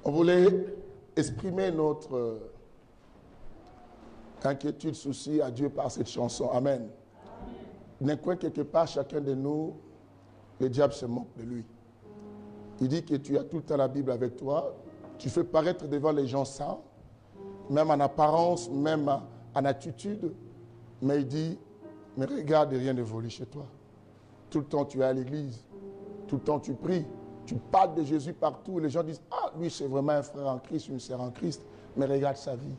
On voulait exprimer notre inquiétude, souci à Dieu par cette chanson. Amen. N'est quoi quelque part, chacun de nous, le diable se moque de lui. Il dit que tu as tout le temps la Bible avec toi, tu fais paraître devant les gens saints, même en apparence, même en attitude, mais il dit, mais regarde, rien n'évolue chez toi. Tout le temps tu es à l'église, tout le temps tu pries, tu parles de Jésus partout, les gens disent, ah, lui c'est vraiment un frère en Christ, une sœur en Christ, mais regarde sa vie.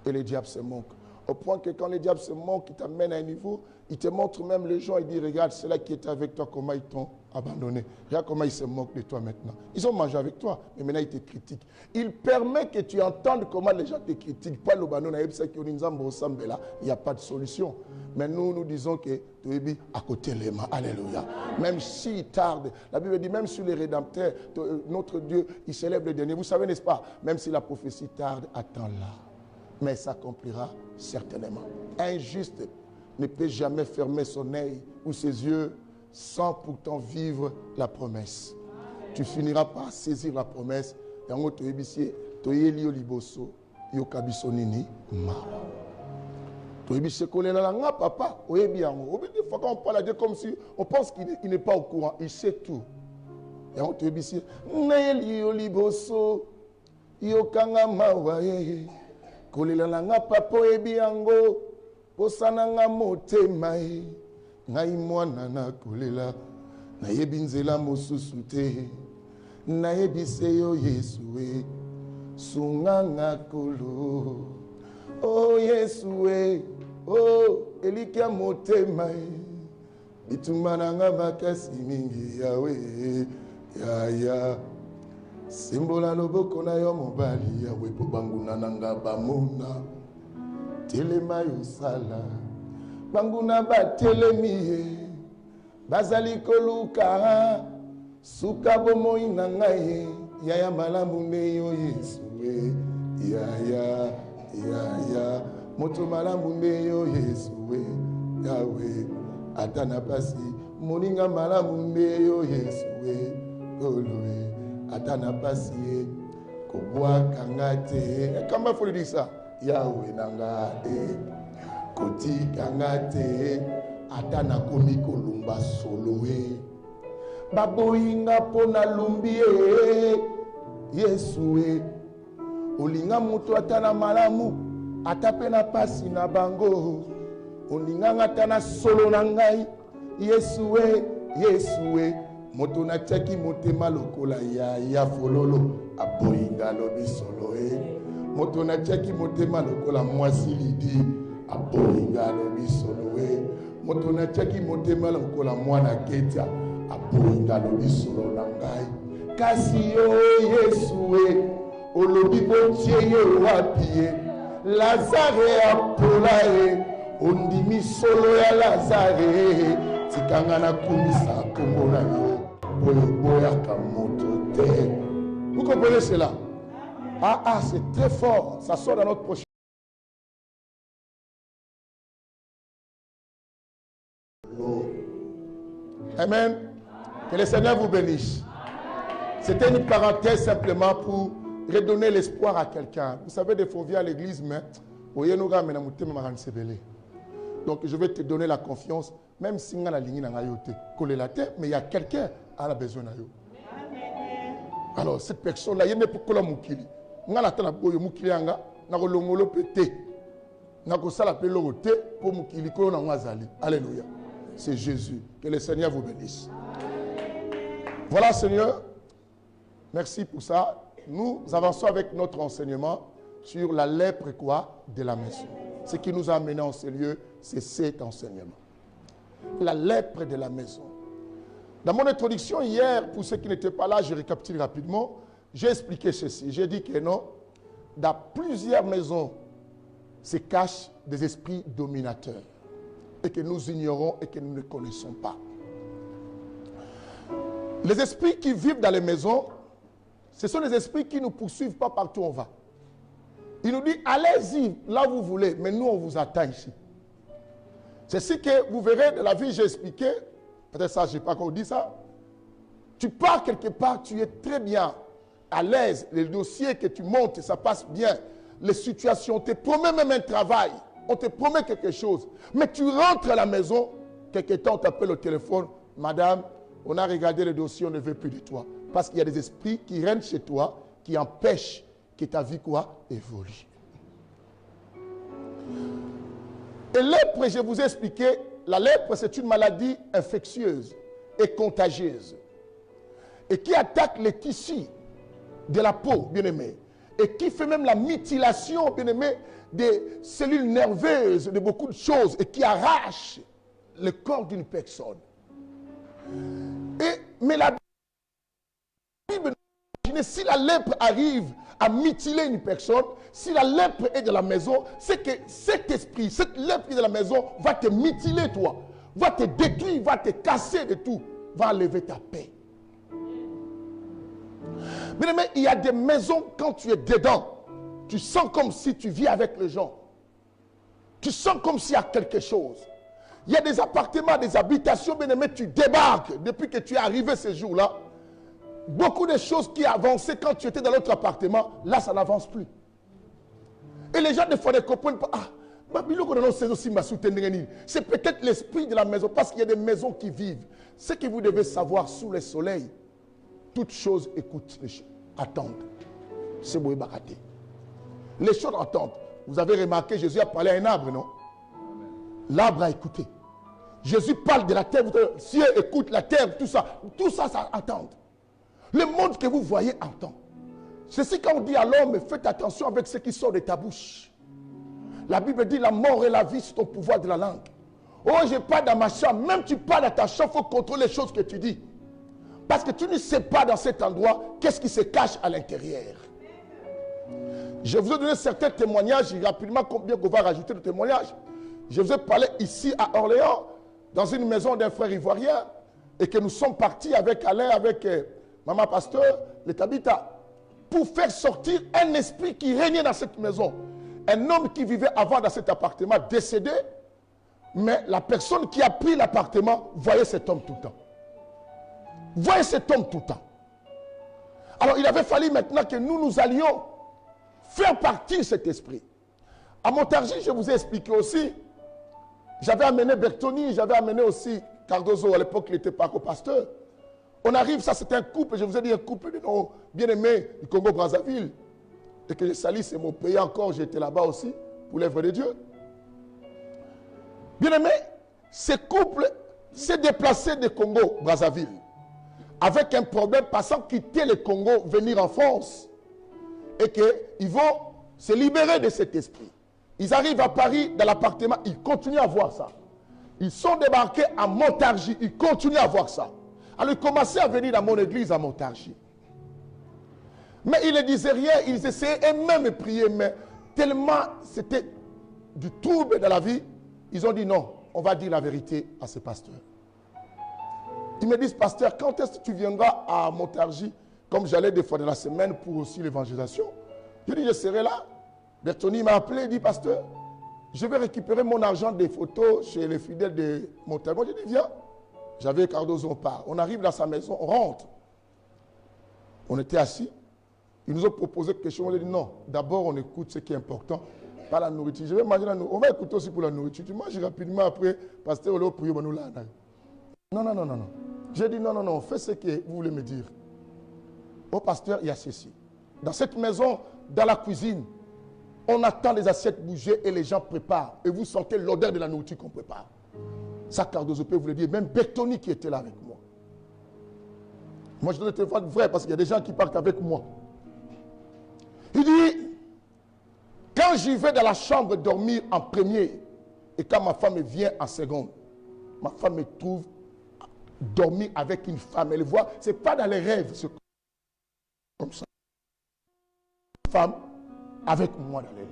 Et le diable se moque. Au point que quand le diable se moque, il t'amène à un niveau, il te montre même les gens, il dit, regarde, c'est là qui était avec toi, comment ils t'ont abandonné. Regarde comment ils se moquent de toi maintenant. Ils ont mangé avec toi, mais maintenant ils te critiquent. Il permet que tu entendes comment les gens te critiquent. Pas le banon, il n'y a pas de solution. Mais nous disons que tu es à côté les mains. Alléluia. Même s'il tarde, la Bible dit, même sur les rédempteurs, notre Dieu, il s'élève le dernier. Vous savez, n'est-ce pas? Même si la prophétie tarde, attends-la. Mais ça s'accomplira certainement. Un juste ne peut jamais fermer son œil ou ses yeux sans pourtant vivre la promesse. Tu finiras par saisir la promesse. Et en tu es papa, quand on parle à Dieu comme si on pense qu'il n'est pas au courant. Il sait tout. Et on te dit, kolela papa ebiango posananga motema ngai mwana na kolela nayebi nzela mosusu te nayebise yo Yesu we sunganga kolo oh Yesu we oh elikia motema bitumananga makasi mingi yawe ya simbola loboko na yo mobali yawe po banguna nanga bamona telema yo sala banguna batelemi bazali koluka suka bomoi na ngai ya malamu ne yo Yesu we ya moto malamu ne yo Yesu we yawe atana pasi moninga malamu ne yo Yesu we oloe atana pasi kobwa kangate kamba faut dire ça yawe nanga koti kangate atana komi kolumba soloe baboyinga pona lumbi Yesu olinga mutu atana malamu atape na pasi na bango olinga atana solo na ngai Yesu moto na tchaki motema lokola ya fololo aboyinga lobi solo moto na tchaki motema lokola mwasi lidi aboyinga lobi solo moto na tchaki motema lokola mwana ketia aboyinga lobi solo na ngai kasi yo Yesu olobi botie yo wapi Lazare apola ondimi solo ya Lazare tikanga na kumisa kombo na yo vous comprenez cela? Ah, c'est très fort. Ça sort dans notre prochain. Amen. Que le Seigneur vous bénisse. C'était une parenthèse simplement pour redonner l'espoir à quelqu'un. Vous savez, des fois, on vient à l'église, mais donc je vais te donner la confiance, même si on a la ligne dans la tête, mais il y a quelqu'un qui a besoin de vous. Alors cette personne-là, il n'y a pas de moukili. On a la moukili, on a le pété. On a le pété pour moukili. Alléluia. C'est Jésus. Que le Seigneur vous bénisse. Voilà, Seigneur. Merci pour ça. Nous avançons avec notre enseignement sur la lèpre de la maison. Ce qui nous a amené en ce lieu, c'est cet enseignement. La lèpre de la maison. Dans mon introduction hier, pour ceux qui n'étaient pas là, je récapitule rapidement, j'ai expliqué ceci. J'ai dit que non, dans plusieurs maisons se cachent des esprits dominateurs et que nous ignorons et que nous ne connaissons pas. Les esprits qui vivent dans les maisons, ce sont les esprits qui ne nous poursuivent pas partout où on va. Il nous dit, allez-y, là où vous voulez, mais nous, on vous attend ici. C'est ce que vous verrez de la vie, j'ai expliqué. Peut-être ça, je n'ai pas encore dit ça. Tu pars quelque part, tu es très bien. à l'aise, les dossiers que tu montes, ça passe bien, les situations, on te promet même un travail, on te promet quelque chose, mais tu rentres à la maison, quelque temps on t'appelle au téléphone, madame, on a regardé le dossier, on ne veut plus de toi. Parce qu'il y a des esprits qui règnent chez toi, qui empêchent que ta vie quoi évolue. Et lèpre, je vous ai expliqué, la lèpre c'est une maladie infectieuse et contagieuse et qui attaque les tissus de la peau, bien-aimé, et qui fait même la mutilation, bien-aimé, des cellules nerveuses, de beaucoup de choses, et qui arrache le corps d'une personne. Mais la Bible, si la lèpre arrive à mutiler une personne, si la lèpre est de la maison, c'est que cet esprit, cette lèpre qui est de la maison, va te mutiler toi, va te détruire, va te casser de tout, va enlever ta paix. Mais il y a des maisons, quand tu es dedans, tu sens comme si tu vis avec les gens. Tu sens comme s'il y a quelque chose. Il y a des appartements, des habitations, bien-aimé, tu débarques depuis que tu es arrivé ce jour-là. Beaucoup de choses qui avançaient quand tu étais dans l'autre appartement, là, ça n'avance plus. Et les gens, des fois, ne comprennent pas. Ah, c'est peut-être l'esprit de la maison, parce qu'il y a des maisons qui vivent. Ce que vous devez savoir, sous le soleil, toutes choses écoutent, attendent. C'est beau et baraté. Les choses attendent. Vous avez remarqué, Jésus a parlé à un arbre, non? L'arbre a écouté. Jésus parle de la terre, ciel écoute, la terre, tout ça, ça attend. Le monde que vous voyez entend. C'est ce qu'on dit à l'homme, faites attention avec ce qui sort de ta bouche. La Bible dit la mort et la vie sont au pouvoir de la langue. Oh, je parle dans ma chambre, même tu parles à ta chambre, il faut contrôler les choses que tu dis. Parce que tu ne sais pas dans cet endroit qu'est-ce qui se cache à l'intérieur. Je vous ai donné certains témoignages, rapidement, combien qu'on va rajouter de témoignages. Je vous ai parlé ici à Orléans, dans une maison d'un frère ivoirien, et que nous sommes partis avec Alain, avec maman pasteur, les Tabitha, pour faire sortir un esprit qui régnait dans cette maison. Un homme qui vivait avant dans cet appartement, décédé, mais la personne qui a pris l'appartement voyait cet homme tout le temps. Voyez cet homme tout le temps. Alors il avait fallu maintenant que nous allions faire partir cet esprit. À Montargis, je vous ai expliqué aussi, j'avais amené Bertoni, j'avais amené aussi Cardozo, à l'époque il n'était pas co-pasteur. On arrive, ça c'est un couple, je vous ai dit un couple de nos bien-aimés du Congo-Brazzaville. Et que je salue, c'est mon pays encore, j'étais là-bas aussi, pour l'œuvre de Dieu. Bien-aimé, ce couple s'est déplacé de Congo-Brazzaville avec un problème, passant quitter le Congo, venir en France. Et qu'ils vont se libérer de cet esprit. Ils arrivent à Paris, dans l'appartement, ils continuent à voir ça. Ils sont débarqués à Montargis, ils continuent à voir ça. Alors ils commençaient à venir dans mon église à Montargis. Mais ils ne disaient rien, ils essayaient eux-mêmes de prier, mais tellement c'était du trouble dans la vie, ils ont dit non, on va dire la vérité à ce pasteur. Ils me disent, pasteur, quand est-ce que tu viendras à Montargis, comme j'allais des fois de la semaine pour aussi l'évangélisation? Je dis, je serai là. Bertoni m'a appelé, il dit, pasteur, je vais récupérer mon argent des photos chez les fidèles de Montargis. Je dis, viens. J'avais Cardozo, on part. On arrive dans sa maison, on rentre. On était assis. Ils nous ont proposé quelque chose. On a dit, non, d'abord on écoute ce qui est important, pas la nourriture. Je vais manger la nourriture. On va écouter aussi pour la nourriture. Tu manges rapidement après, pasteur, on va prier. Non, non, non, non, non. J'ai dit, non, non, non, fais ce que vous voulez me dire. Au pasteur, il y a ceci. Dans cette maison, dans la cuisine, on attend les assiettes bouger et les gens préparent. Et vous sentez l'odeur de la nourriture qu'on prépare. Ça, Cardozo peut vous le dire. Même Bertoni qui était là avec moi. Moi, je dois te voir vrai parce qu'il y a des gens qui partent avec moi. Il dit, quand j'y vais dans la chambre dormir en premier, et quand ma femme vient en seconde, ma femme me trouve dormir avec une femme. Elle voit, ce n'est pas dans les rêves, c'est comme ça. Une femme avec moi dans les lits.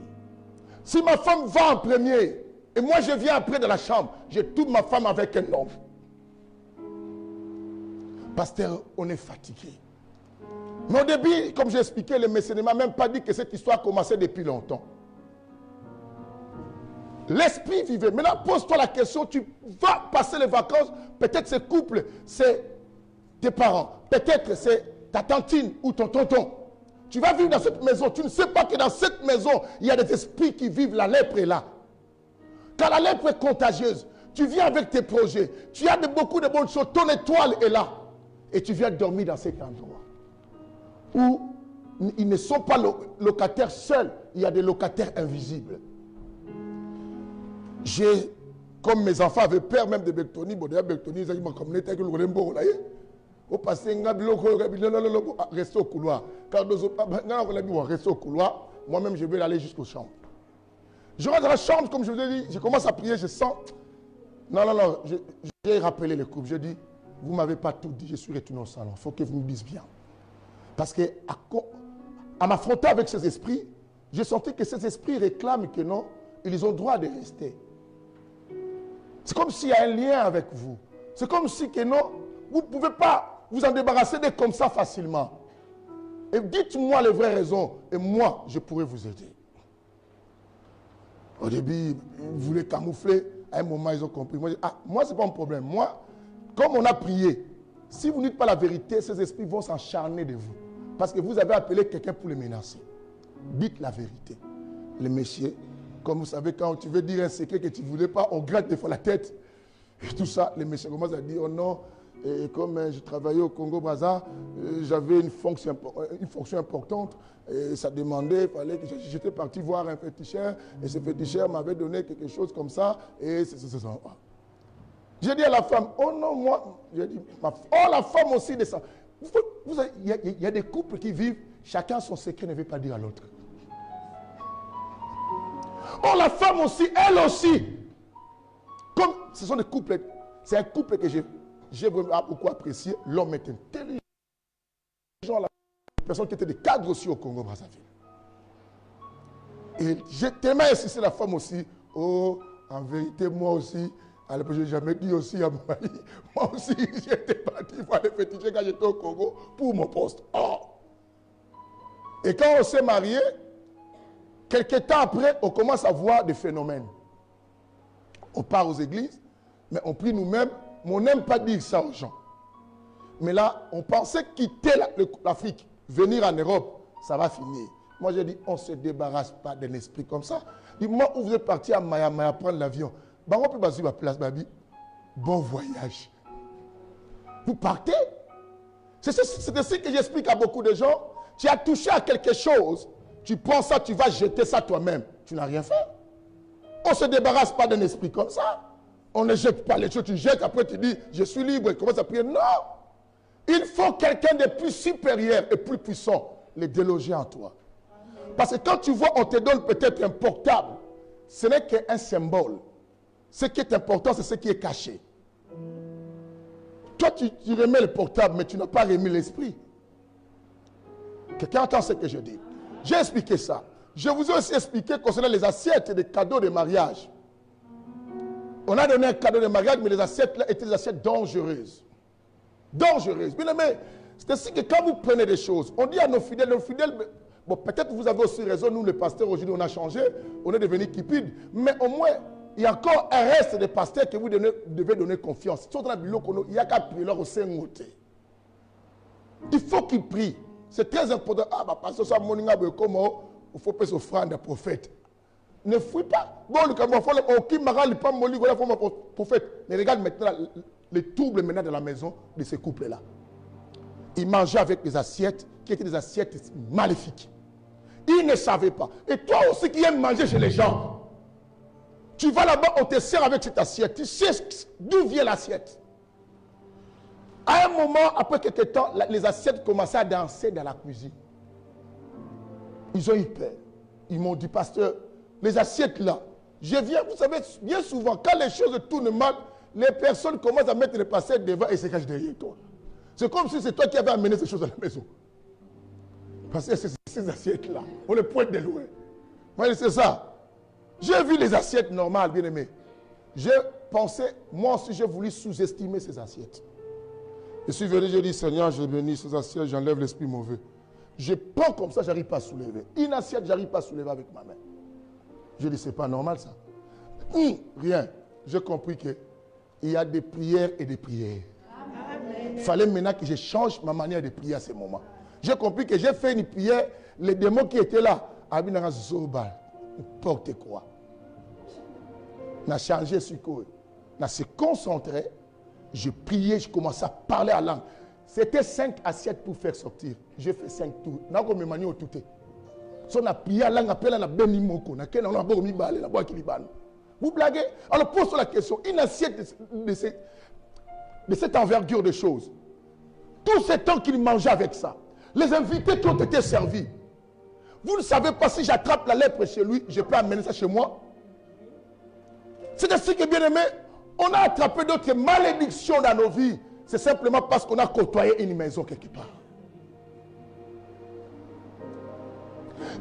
Si ma femme va en premier, et moi je viens après dans la chambre, je trouve ma femme avec un homme. Pasteur, on est fatigué. Mais au début, comme j'ai expliqué, le médecin ne m'a même pas dit que cette histoire commençait depuis longtemps. L'esprit vivait. Maintenant, pose-toi la question, tu vas passer les vacances, peut-être ce couple, c'est tes parents, peut-être c'est ta tantine ou ton tonton. Tu vas vivre dans cette maison. Tu ne sais pas que dans cette maison, il y a des esprits qui vivent. La lèpre est là. Car la lèpre est contagieuse. Tu viens avec tes projets. Tu as beaucoup de bonnes choses. Ton étoile est là. Et tu viens dormir dans cet endroit. Où ils ne sont pas locataires seuls. Il y a des locataires invisibles. Comme mes enfants avaient peur même de Bectoni, ils ont comme au passé, rester au couloir. Car rester au couloir, moi-même je vais aller jusqu'aux chambres. Je rentre dans la chambre, comme je vous ai dit, je commence à prier, je sens. Non, j'ai rappelé le couple. Je dis, vous ne m'avez pas tout dit, je suis retourné au salon. Il faut que vous me disiez bien. Parce que, à m'affronter avec ces esprits, j'ai senti que ces esprits réclament que non, ils ont droit de rester. C'est comme s'il y a un lien avec vous. C'est comme si que non, vous ne pouvez pas vous en débarrasser de comme ça facilement. Et dites-moi les vraies raisons. Et moi, je pourrais vous aider. Au début, vous voulez camoufler. À un moment, ils ont compris. Moi, ce n'est pas un problème. Moi, comme on a prié, si vous ne dites pas la vérité, ces esprits vont s'acharner de vous. Parce que vous avez appelé quelqu'un pour les menacer. Dites la vérité. Les messieurs, comme vous savez, quand tu veux dire un secret que tu ne voulais pas, on gratte des fois la tête. Et tout ça, les messieurs commencent à dire, oh non, et comme je travaillais au Congo-Brazza, j'avais une fonction importante. Et ça demandait, il fallait que j'étais parti voir un féticheur. Et ce féticheur m'avait donné quelque chose comme ça. Et c'est ça. J'ai dit à la femme, oh non, moi, j'ai dit, oh la femme aussi de ça. Il y a des couples qui vivent, chacun son secret ne veut pas dire à l'autre. Oh la femme aussi, elle aussi. Comme ce sont des couples, c'est un couple que j'ai vraiment beaucoup apprécié. L'homme est intelligent. La personne qui était des cadres aussi au Congo-Brazzaville. Et j'ai tellement insisté la femme aussi. Oh, en vérité, moi aussi, à l'époque, je n'ai jamais dit aussi à mon mari, moi aussi, j'étais parti voir les féticheurs quand j'étais au Congo pour mon poste. Oh. Et quand on s'est mariés, quelques temps après, on commence à voir des phénomènes. On part aux églises, mais on prie nous-mêmes, mais on n'aime pas dire ça aux gens. Mais là, on pensait quitter l'Afrique, venir en Europe, ça va finir. Moi, j'ai dit, on ne se débarrasse pas d'un esprit comme ça. Dis-moi où vous êtes parti à Maya prendre l'avion. Bon voyage. Vous partez. C'est ainsi que j'explique à beaucoup de gens. Tu as touché à quelque chose, tu prends ça, tu vas jeter ça toi-même. Tu n'as rien fait. On ne se débarrasse pas d'un esprit comme ça. On ne jette pas les choses, tu jettes, après tu dis, je suis libre, et commence à prier. Non. Il faut quelqu'un de plus supérieur et plus puissant, les déloger en toi. Parce que quand tu vois, on te donne peut-être un portable, ce n'est qu'un symbole. Ce qui est important, c'est ce qui est caché. Toi, tu remets le portable, mais tu n'as pas remis l'esprit. Quelqu'un entend ce que je dis? J'ai expliqué ça. Je vous ai aussi expliqué concernant les assiettes et les cadeaux de mariage. On a donné un cadeau de mariage, mais les assiettes là étaient des assiettes dangereuses. Dangereuses. Bien aimé, c'est ainsi que quand vous prenez des choses, on dit à nos fidèles, bon, peut-être vous avez aussi raison, nous les pasteurs aujourd'hui on a changé, on est devenus cupides, mais au moins, il y a encore un reste de pasteurs que vous devez donner confiance. Il y a qu'à prier leur au Saint-Moté. Il faut qu'ils prient. C'est très important. Ah, bah, pasteur, ça, comment il faut payer offrande à prophète. Ne fouille pas. Bon, le prophète. Mais regarde maintenant les troubles maintenant de la maison de ces couples-là. Ils mangeaient avec des assiettes qui étaient des assiettes maléfiques. Ils ne savaient pas. Et toi aussi qui aimes manger chez les gens, tu vas là-bas, on te sert avec cette assiette. Tu sais d'où vient l'assiette. À un moment, après quelques temps, les assiettes commençaient à danser dans la cuisine. Ils ont eu peur. Ils m'ont dit, pasteur, les assiettes là, je viens, vous savez, bien souvent, quand les choses tournent mal, les personnes commencent à mettre les passettes devant et se cachent derrière toi. C'est comme si c'est toi qui avais amené ces choses à la maison. Parce que ces assiettes-là, on les pointe de loin. Voyez, c'est ça. J'ai vu les assiettes normales, bien aimé. J'ai pensé, moi aussi, j'ai voulu sous-estimer ces assiettes. Je suis venu, j'ai dit, Seigneur, je bénis ces assiettes, j'enlève l'esprit mauvais. Je prends comme ça, je n'arrive pas à soulever. Une assiette, je n'arrive pas à soulever avec ma main. Je dis, c'est pas normal ça. Rien. J'ai compris qu'il y a des prières et des prières. Il fallait maintenant que je change ma manière de prier à ce moment. J'ai compris que j'ai fait une prière, les démons qui étaient là, Abinara Zobal, n'importe quoi. On a changé ce coup. On a se concentré, je priais, je commençais à parler à langue. C'était 5 assiettes pour faire sortir. J'ai fait 5 tours. On a prié à langue, appelé à la Benimoko. Vous blaguez? Alors pose la question, une assiette de cette envergure de choses. Tout ce temps qu'il mangeait avec ça, les invités qui ont été servis. Vous ne savez pas si j'attrape la lèpre chez lui, je peux amener ça chez moi. C'est ainsi que, bien aimé, on a attrapé d'autres malédictions dans nos vies. C'est simplement parce qu'on a côtoyé une maison quelque part.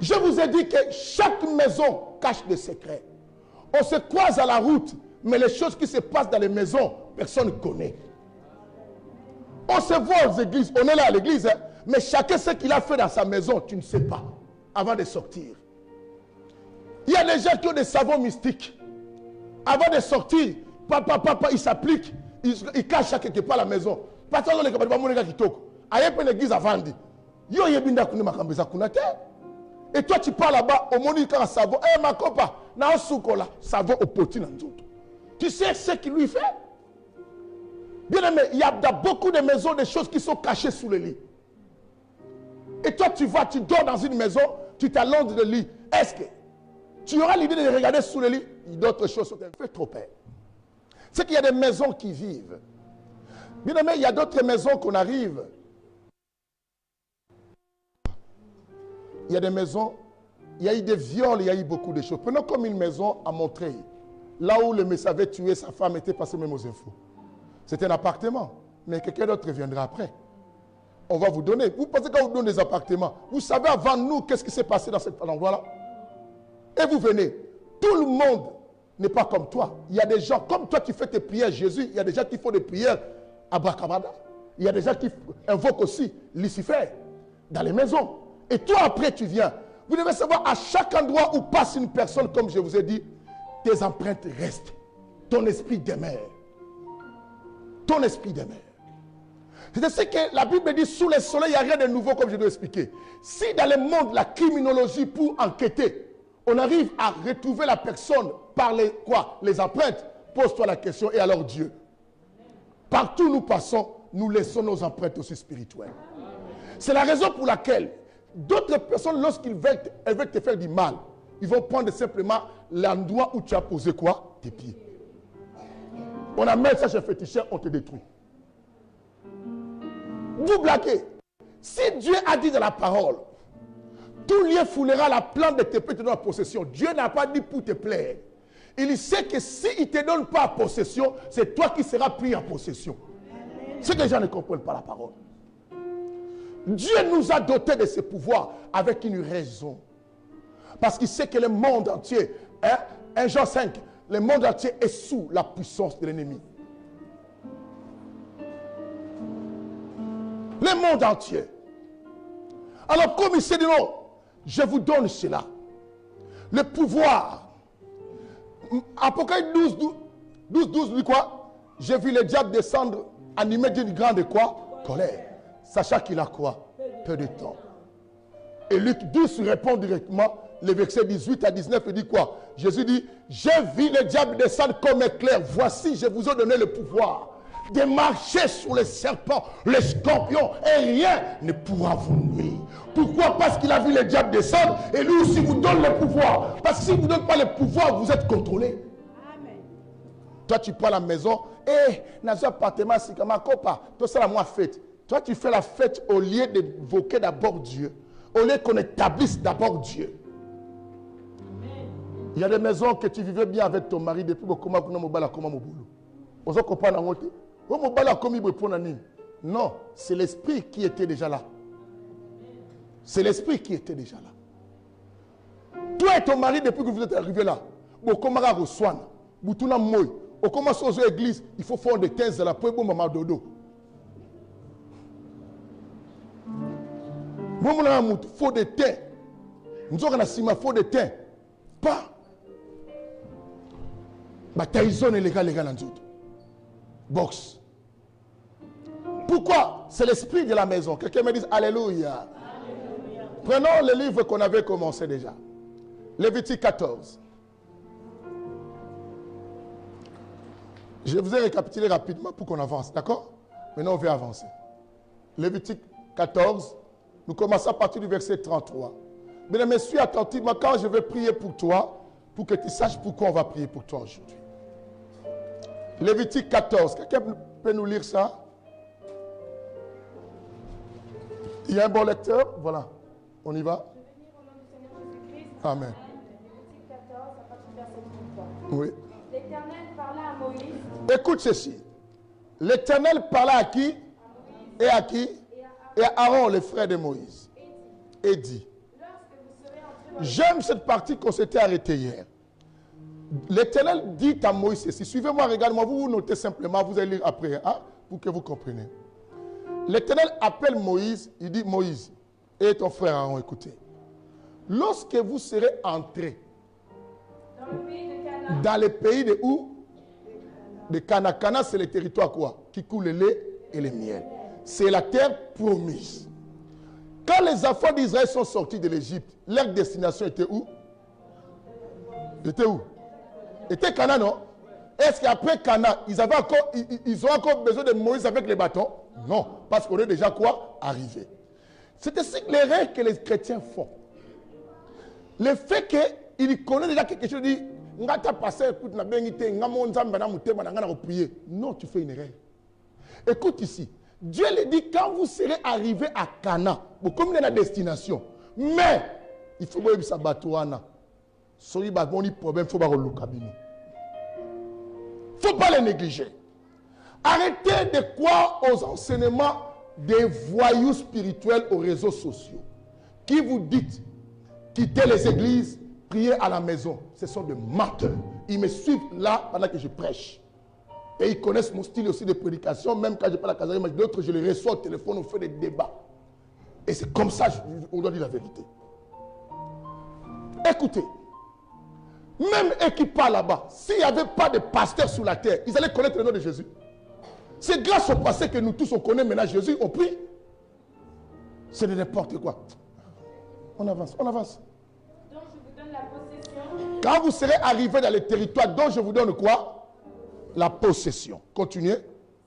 Je vous ai dit que chaque maison cache des secrets. On se croise à la route, mais les choses qui se passent dans les maisons, personne ne connaît. On se voit aux églises, on est là à l'église, hein, mais chacun sait ce qu'il a fait dans sa maison, tu ne sais pas, avant de sortir. Il y a des gens qui ont des savons mystiques. Avant de sortir, papa, ils s'appliquent, ils cachent quelque part la maison. Et toi, tu pars là-bas, au monde, il y a un savon. Eh, ma copa, na soukola, savon au poti dans tout. Tu sais ce qu'il lui fait? Bien aimé, il y a beaucoup de maisons, des choses qui sont cachées sous le lit. Et toi, tu vas, tu dors dans une maison, tu t'allonges de lit. Est-ce que tu auras l'idée de regarder sous le lit? D'autres choses sont fait trop peur. C'est qu'il y a des maisons qui vivent. Bien aimé, il y a d'autres maisons qu'on arrive. Il y a des maisons, il y a eu des viols, il y a eu beaucoup de choses. Prenons comme une maison à Montreuil. Là où le message avait tué sa femme, était passé même aux infos. C'était un appartement. Mais quelqu'un d'autre viendra après. On va vous donner. Vous pensez qu'on vous donne des appartements. Vous savez avant nous qu'est-ce qui s'est passé dans cet endroit-là. Et vous venez. Tout le monde n'est pas comme toi. Il y a des gens, comme toi qui fais tes prières Jésus, il y a des gens qui font des prières à Abracadabra. Il y a des gens qui invoquent aussi Lucifer dans les maisons. Et toi après tu viens. Vous devez savoir à chaque endroit où passe une personne, comme je vous ai dit, tes empreintes restent. Ton esprit demeure. Ton esprit demeure. C'est ce que la Bible dit, sous le soleil, il n'y a rien de nouveau, comme je dois expliquer. Si dans le monde, la criminologie, pour enquêter, on arrive à retrouver la personne par les empreintes, pose-toi la question, et alors Dieu? Partout où nous passons, nous laissons nos empreintes aussi spirituelles. C'est la raison pour laquelle d'autres personnes, lorsqu'elles veulent te faire du mal, ils vont prendre simplement l'endroit où tu as posé quoi? Tes pieds. On amène ça chez un féticheur, on te détruit. Vous blaguez. Si Dieu a dit dans la parole, tout lieu foulera la plante de tes pieds te donne en possession. Dieu n'a pas dit pour te plaire. Il sait que s'il ne te donne pas en possession, c'est toi qui seras pris en possession. C'est que les gens ne comprennent pas la parole. Dieu nous a dotés de ce pouvoir avec une raison. Parce qu'il sait que le monde entier, 1 Jean 5, le monde entier est sous la puissance de l'ennemi. Le monde entier. Alors comme il s'est dit non, je vous donne cela. Le pouvoir. Apocalypse 12 dit quoi? J'ai vu le diable descendre animé d'une grande quoi? Colère. Sachant qu'il a quoi? Peu de temps. Et Luc 12 répond directement, le verset 18 à 19, il dit quoi? Jésus dit, j'ai vu le diable descendre comme éclair. Voici, je vous ai donné le pouvoir de marcher sur les serpents, les scorpions, et rien ne pourra vous nuire. Pourquoi? Parce qu'il a vu le diable descendre, et lui aussi vous donne le pouvoir. Parce que s'il ne vous donne pas le pouvoir, vous êtes contrôlé. Amen. Toi, tu prends la maison, et dans un appartement, c'est comme un copain, tout ça, la moi fête. Toi, tu fais la fête au lieu d'évoquer d'abord Dieu. Au lieu qu'on établisse d'abord Dieu. Il y a des maisons que tu vivais bien avec ton mari depuis comment vous comprenez? Non, c'est l'esprit qui était déjà là. C'est l'esprit qui était déjà là. Toi et ton mari, depuis que vous êtes arrivés là, vous commencez à reçoivre. Vous commencez aux églises, il faut faire des thèses de la poêle pour maman dodo. Il faut des thés. Nous avons un faut des thés. Pas. Taïson est légal dans tout. Box. Pourquoi? c'est l'esprit de la maison. Quelqu'un me dise Alléluia. Alléluia. Prenons le livre qu'on avait commencé déjà. Lévitique 14. Je vous ai récapitulé rapidement pour qu'on avance, d'accord? Maintenant, on va avancer. Lévitique 14, nous commençons à partir du verset 33. Mesdames, messieurs, suis attentivement quand je vais prier pour toi, pour que tu saches pourquoi on va prier pour toi aujourd'hui. Lévitique 14, quelqu'un peut nous lire ça? Il y a un bon lecteur? Voilà, on y va? Je vais lire au nom du Seigneur Jésus-Christ. Amen. Lévitique 14, à partir du verset 33. Oui. L'Éternel parla à Moïse. Écoute ceci. L'Éternel parla à qui? Et à qui? Et à Aaron, le frère de Moïse. Et dit. Lorsque vous serez entrés dans J'aime cette partie qu'on s'était arrêté hier. L'Éternel dit à Moïse ceci. Suivez-moi, regardez-moi, vous notez simplement, vous allez lire après, hein, pour que vous compreniez. L'Éternel appelle Moïse, il dit Moïse, et ton frère Aaron, écoutez. Lorsque vous serez entrés le pays de Canaan, dans le pays de où? De Cana. Cana, c'est le territoire quoi? Qui coule le lait et le miel. C'est la terre promise. Quand les enfants d'Israël sont sortis de l'Égypte, leur destination était où? Était où? Était Cana, non? Est-ce qu'après Cana, ils ont encore besoin de Moïse avec les bâtons? Non, parce qu'on est déjà quoi? Arrivé. C'est ainsi l'erreur que les chrétiens font. Le fait qu'ils connaissent déjà quelque chose, ils disent, non, tu fais une erreur. Écoute ici, Dieu lui dit, quand vous serez arrivé à Cana, comme il y a la destination, mais il faut que ça batouana. Il ne faut pas les négliger. Arrêtez de croire aux enseignements des voyous spirituels aux réseaux sociaux qui vous disent quittez les églises, priez à la maison. Ce sont des menteurs. Ils me suivent là pendant que je prêche. Et ils connaissent mon style aussi de prédication. Même quand je parle à Casarim, d'autres, je les reçois au téléphone, on fait des débats. Et c'est comme ça qu'on doit dire la vérité. Écoutez, même eux qui parlent là-bas, s'il n'y avait pas de pasteur sur la terre, ils allaient connaître le nom de Jésus. C'est grâce au passé que nous tous on connaît maintenant Jésus, on prie. C'est de n'importe quoi. On avance, on avance. dont je vous donne la possession. Quand vous serez arrivé dans le territoire dont je vous donne quoi? La possession. Continuez.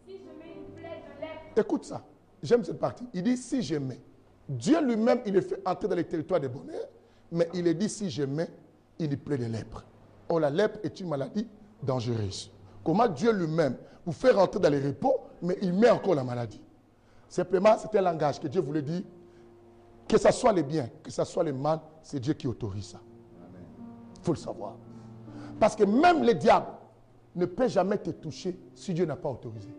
Si je mets une plaie de lèpre, Écoute ça. J'aime cette partie. Il dit si je mets. Dieu lui-même, il le fait entrer dans le territoire de bonheur, mais il est dit si je mets une plaie de lèpre. Or, la lèpre est une maladie dangereuse. Comment Dieu lui-même vous fait rentrer dans les repos, mais il met encore la maladie. Simplement, c'est un langage que Dieu voulait dire. Que ce soit les biens, que ce soit les mal, c'est Dieu qui autorise ça. Il faut le savoir. Parce que même le diable ne peut jamais te toucher si Dieu n'a pas autorisé.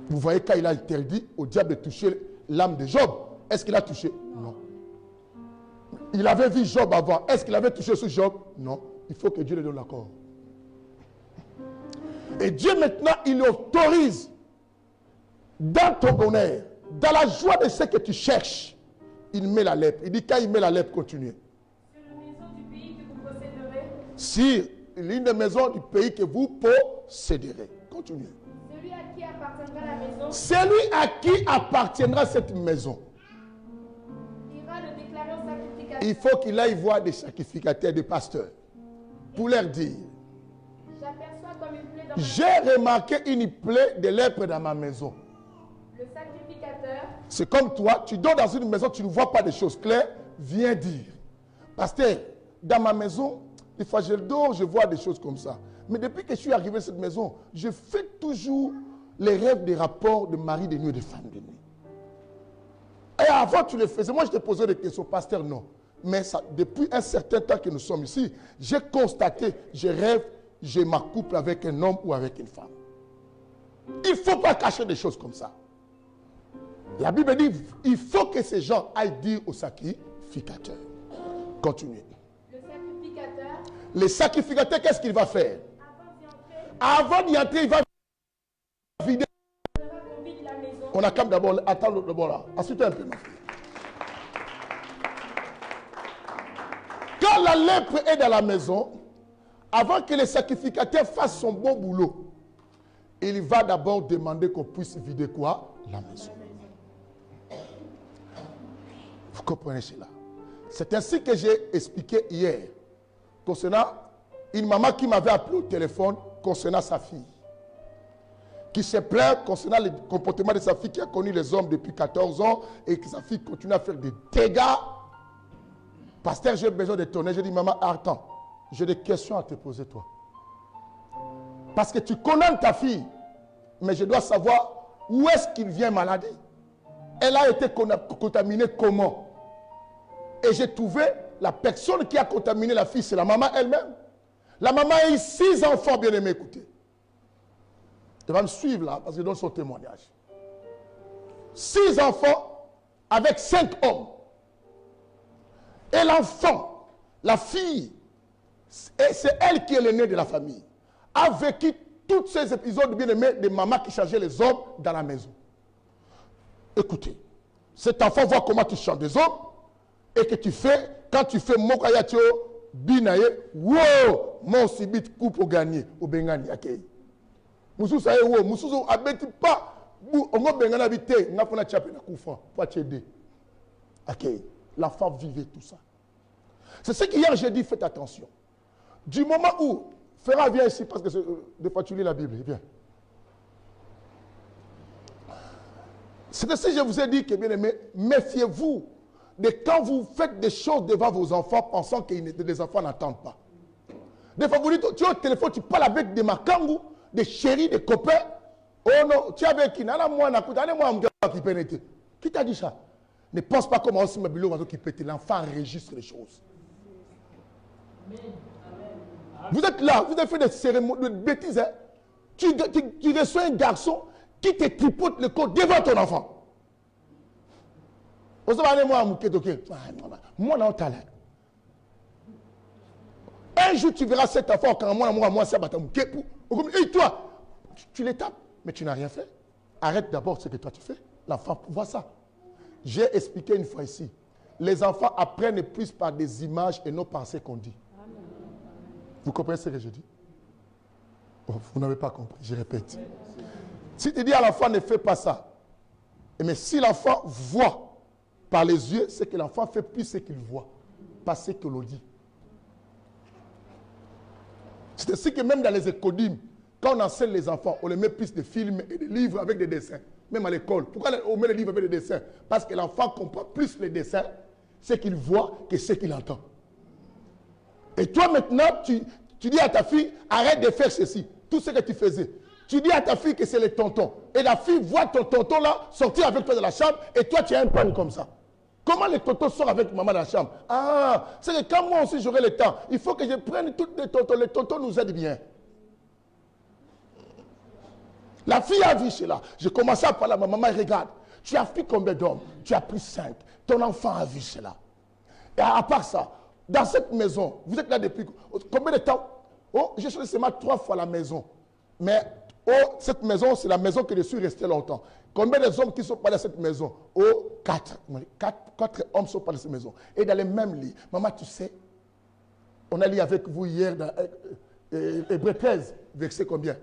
Vous voyez quand il a interdit au diable de toucher l'âme de Job, est-ce qu'il a touché? Non. Il avait vu Job avant, est-ce qu'il avait touché sur Job? Non. Il faut que Dieu lui donne l'accord. Et Dieu maintenant, il autorise dans ton bonheur, dans la joie de ce que tu cherches, il met la lèpre. Il dit quand il met la lèpre, continuez. sur la maison du pays que vous posséderez, Sur l'une des maisons du pays que vous posséderez. Continuez. celui à qui appartiendra la maison Celui à qui appartiendra cette maison, ira le déclarer au sacrificateur. il faut qu'il aille voir des sacrificateurs, des pasteurs, pour leur dire, J'aperçois comme une plaie dans ma j'ai remarqué une plaie de lèpre dans ma maison. Le sacrificateur C'est comme toi, tu dors dans une maison, tu ne vois pas des choses claires, viens dire. Pasteur, dans ma maison, des fois je dors, je vois des choses comme ça. Mais depuis que je suis arrivé à cette maison, je fais toujours les rêves des rapports de mari de nuit et de femme de nuit. Et avant, tu le faisais. Moi, je te posais des questions. Pasteur, non. Mais ça, depuis un certain temps que nous sommes ici, j'ai constaté, je rêve, je m'accouple avec un homme ou avec une femme. Il ne faut pas cacher des choses comme ça. La Bible dit, il faut que ces gens aillent dire au sacrificateur. Continuez. le sacrificateur, Le sacrificateur, qu'est-ce qu'il va faire? avant d'y entrer, Avant d'y entrer, il va vider. sera qu'on vide la maison. On a comme d'abord, attends d'abord là. Ensuite un peu, ma fille. Quand la lèpre est dans la maison, avant que le sacrificateur fasse son bon boulot, il va d'abord demander qu'on puisse vider quoi? La maison. Vous comprenez cela? C'est ainsi que j'ai expliqué hier concernant une maman qui m'avait appelé au téléphone concernant sa fille, qui se plaint concernant le comportement de sa fille qui a connu les hommes depuis 14 ans et que sa fille continue à faire des dégâts. Pasteur, j'ai besoin de ton aide. J'ai dit, maman, attends, j'ai des questions à te poser, toi. Parce que tu connais ta fille, mais je dois savoir où est-ce qu'il vient maladie. Elle a été contaminée comment? Et j'ai trouvé la personne qui a contaminé la fille, c'est la maman elle-même. La maman a eu 6 enfants, bien aimés, écoutez. Elle va me suivre là, parce que je donne son témoignage. 6 enfants avec 5 hommes. Et l'enfant, la fille, c'est elle qui est l'aînée de la famille, a vécu tous ces épisodes, bien aimés, de maman qui changeait les hommes dans la maison. Écoutez, cet enfant voit comment tu changes des hommes et que tu fais, quand tu fais Mokayatio, Binaye, wow, mon sibit coup pour gagner, au Bengani, ok. Moussou saye wow, moussou abeti pas, on va Bengani habiter, n'a pas chapé na koufran, pas t'aider. Ok, l'enfant vivait tout ça. C'est ce qu'hier j'ai dit, faites attention. Du moment où, Ferra viens ici, parce que des fois tu lis la Bible, viens. C'est ainsi que je vous ai dit que, bien aimé, méfiez-vous de quand vous faites des choses devant vos enfants pensant que les enfants n'entendent pas. Des fois, vous dites, tu es au téléphone, tu parles avec des makangou, des chéris, des copains. Oh non, tu es avec qui? Qui t'a dit ça? Ne pense pas comment aussi Mabilo qui pète. L'enfant enregistre les choses. Vous êtes là, vous avez fait des cérémonies, de bêtises. Hein? Tu reçois un garçon qui te tripote le corps devant ton enfant. Un jour, tu verras cet enfant quand moi, ça va et toi, tu les tapes, mais tu n'as rien fait. Arrête d'abord ce que toi tu fais. L'enfant voit ça. J'ai expliqué une fois ici. Les enfants apprennent plus par des images et non par ce qu'on dit. Vous comprenez ce que je dis? Oh, vous n'avez pas compris, je répète. Si tu dis à l'enfant ne fais pas ça, mais si l'enfant voit par les yeux, c'est que l'enfant fait plus ce qu'il voit, pas ce que l'on dit. C'est ainsi que même dans les écodymes, quand on enseigne les enfants, on les met plus de films et de livres avec des dessins, même à l'école. Pourquoi on met les livres avec des dessins? Parce que l'enfant comprend plus les dessins, ce qu'il voit, que ce qu'il entend. Et toi maintenant, tu dis à ta fille, arrête de faire ceci, tout ce que tu faisais. Tu dis à ta fille que c'est le tonton. Et la fille voit ton tonton là sortir avec toi de la chambre et toi tu as un pan comme ça. Comment le tonton sort avec maman dans la chambre? Ah, c'est que quand moi aussi j'aurai le temps, il faut que je prenne toutes les tontons. Les tontons nous aident bien. La fille a vu cela. J'ai commencé à parler à ma maman, regarde, tu as pris combien d'hommes? Tu as pris 5. Ton enfant a vu cela. Et à part ça, dans cette maison, vous êtes là depuis combien de temps? Oh, j'ai changé seulement 3 fois la maison. Mais oh, cette maison, c'est la maison que je suis resté longtemps. Combien d'hommes qui sont pas dans cette maison? Oh, 4. 4 hommes sont pas dans cette maison. Et dans les mêmes lits. Maman, tu sais, on a lu avec vous hier dans Hébreux 13, verset combien?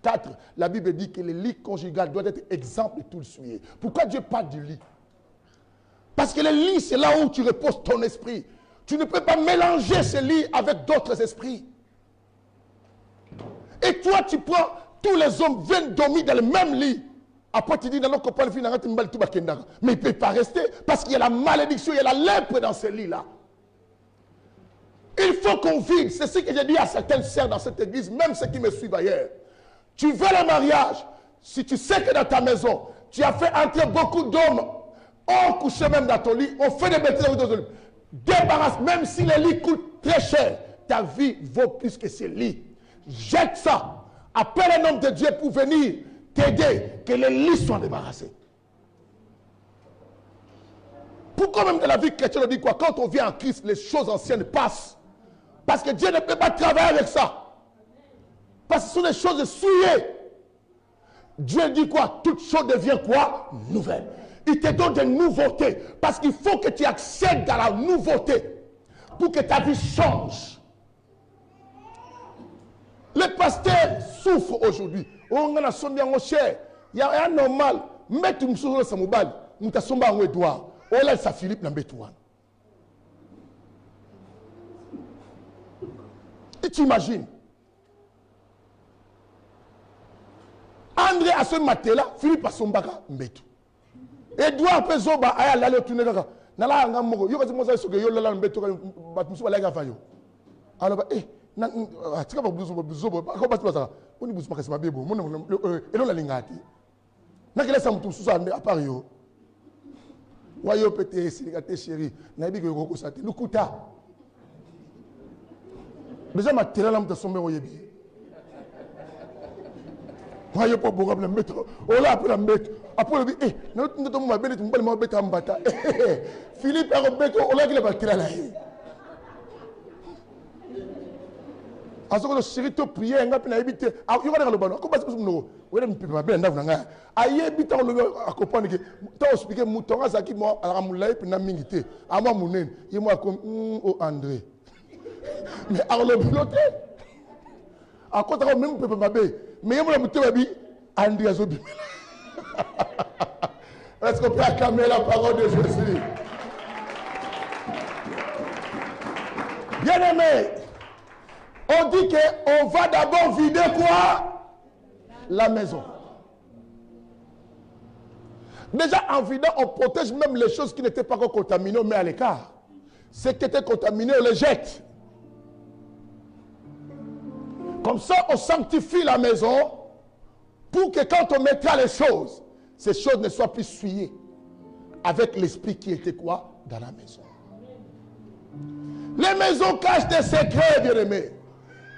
4. La Bible dit que le lit conjugal doit être exempt de tout le souillé. Pourquoi Dieu parle du lit? Parce que le lit, c'est là où tu reposes ton esprit. Tu ne peux pas mélanger ce lit avec d'autres esprits. Et toi, tu prends, tous les hommes viennent dormir dans le même lit. Après, tu dis, mais il ne peut pas rester parce qu'il y a la malédiction, il y a la lèpre dans ce lit-là. Il faut qu'on vive. C'est ce que j'ai dit à certaines sœurs dans cette église, même ceux qui me suivent ailleurs. Tu veux le mariage, si tu sais que dans ta maison, tu as fait entrer beaucoup d'hommes, on couche même dans ton lit, on fait des bêtises dans ton lit. Débarrasse, même si le lit coûte très cher, ta vie vaut plus que ce lit. Jette ça. Appelle un homme de Dieu pour venir t'aider, que les lits soient débarrassés. Pourquoi même dans la vie chrétienne on dit quoi? Quand on vient en Christ, les choses anciennes passent. Parce que Dieu ne peut pas travailler avec ça. Parce que ce sont des choses souillées. Dieu dit quoi? Toute chose devient quoi? Nouvelle. Il te donne des nouveautés. Parce qu'il faut que tu accèdes à la nouveauté. Pour que ta vie change. Les pasteurs souffrent aujourd'hui. On a son bien cher. Il y a un normal. Mettre une chose sur mobile. Nous t'assombons en Edouard. On a sa Philippe Nambetouan. Et tu imagines? André a ce matin-là, Philippe a son baga, Mbetou. Edouard Pezoba a allé tourner là. Nala nga moko. Yo kasi mosa soke yo lala Mbetou ba musu bala ga fayo. Alors eh na tika ba buzo ko ba tsa. Oni buzo makasi mabebo. Mon elo la lingati. Na kele sa mutu susu ande a part yo. Wa yo pété silikate chéri. Na bi ko ko sate. Lukuta. Déjà ma télé là mutu sombe oyebi. Moi, je ne peux pas me mettre. On l'a appris à mettre. Après, on dit, eh, nous sommes ma belle, nous sommes ma bête en bataille. Philippe a rebêté, on l'a dit, il va tirer là. À ce que le chéri te priait, il a évité. Ah, il y a le ballon. Comment est-ce que nous on ne peut pas bien d'avoir un aïe, éviter le accompagner que tu as expliqué mouton à Zaki, moi, à la moulaï, puis n'a mingité. À moi, mon nain, il m'a comme, oh, André. Mais à le piloter. À côté, on même peut pas m'abeiller. Mais il y a un peu André Azobi. Est-ce qu'on peut acclamer la parole de Jésus? Bien aimé, on dit qu'on va d'abord vider quoi? La maison. Déjà en vidant, on protège même les choses qui n'étaient pas encore contaminées, on met à l'écart. Ce qui était contaminé, on les jette. Comme ça, on sanctifie la maison pour que quand on mettra les choses, ces choses ne soient plus souillées avec l'esprit qui était quoi? Dans la maison. Les maisons cachent des secrets, bien-aimés.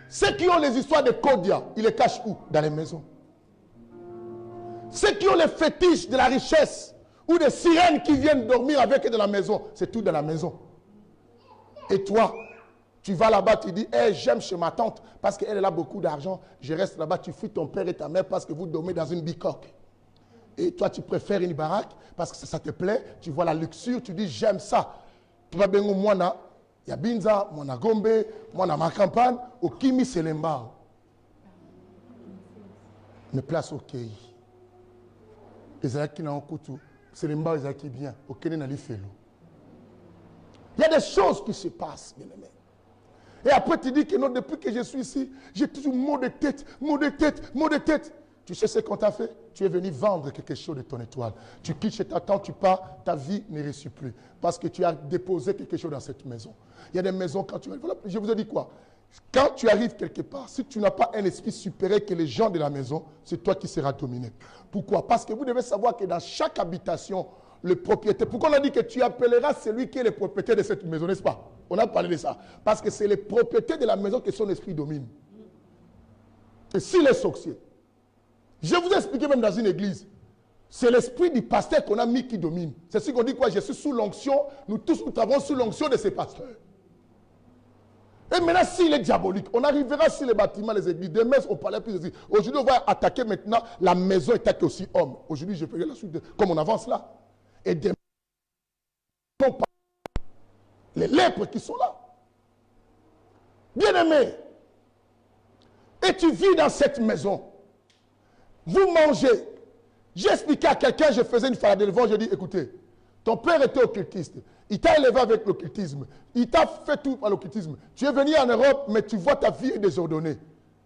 Ceux qui ont les histoires de Kodia, ils les cachent où? Dans les maisons. Ceux qui ont les fétiches de la richesse ou des sirènes qui viennent dormir avec eux dans la maison, c'est tout dans la maison. Et toi, tu vas là-bas, tu dis, hey, j'aime chez ma tante parce qu'elle a beaucoup d'argent. Je reste là-bas, tu fuis ton père et ta mère parce que vous dormez dans une bicoque. Et toi, tu préfères une baraque parce que ça te plaît. Tu vois la luxure, tu dis, j'aime ça. Tu vas bien au Moana, il y a Binza, Moana Gombe, Moana Makampane, au Kimi Selembao. Mais place au Kei. Les Alaki n'ont pas tout. Selembao, les Alaki bien. Au Kenya, n'a fait l'eau. Il y a des choses qui se passent, bien aimé. Et après, tu dis que non, depuis que je suis ici, j'ai toujours maux de tête, maux de tête, maux de tête. Tu sais ce qu'on t'a fait? Tu es venu vendre quelque chose de ton étoile. Tu quittes chez ta tante, tu pars, ta vie ne réussit plus. Parce que tu as déposé quelque chose dans cette maison. Il y a des maisons, quand tu arrives, voilà, je vous ai dit quoi? Quand tu arrives quelque part, si tu n'as pas un esprit supérieur que les gens de la maison, c'est toi qui seras dominé. Pourquoi? Parce que vous devez savoir que dans chaque habitation, le propriétaire, pourquoi on a dit que tu appelleras celui qui est le propriétaire de cette maison, n'est-ce pas? On a parlé de ça. Parce que c'est le propriétaire de la maison que son esprit domine. Et s'il est sorcier, je vous ai expliqué même dans une église, c'est l'esprit du pasteur qu'on a mis qui domine. C'est ce qu'on dit quoi? Je suis sous l'onction, nous tous nous travaillons sous l'onction de ces pasteurs. Et maintenant, s'il est diabolique, on arrivera sur les bâtiments, les églises. Demain, on parlait plus de ça. Aujourd'hui, on va attaquer maintenant la maison et attaquer aussi homme. Aujourd'hui, je ferai la suite, comme on avance là. Et demain, les lèpres qui sont là. Bien-aimé, et tu vis dans cette maison. Vous mangez. J'ai expliqué à quelqu'un, je faisais une farade devant, je dis, écoutez, ton père était occultiste. Il t'a élevé avec l'occultisme. Il t'a fait tout par l'occultisme. Tu es venu en Europe, mais tu vois ta vie est désordonnée.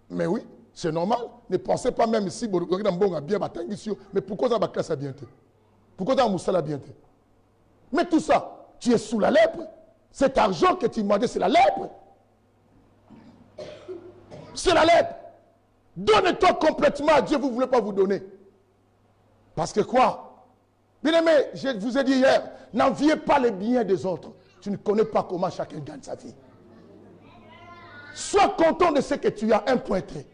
Mais oui, c'est normal. Ne pensez pas même ici, mais pourquoi ça va classe à bien? Pourquoi ça va moussa à bien? Mais tout ça, tu es sous la lèpre. Cet argent que tu demandais, c'est la lèpre. C'est la lèpre. Donne-toi complètement à Dieu, vous ne voulez pas vous donner. Parce que quoi? Bien-aimé, je vous ai dit hier, n'enviez pas les biens des autres. Tu ne connais pas comment chacun gagne sa vie. Sois content de ce que tu as, un point trait.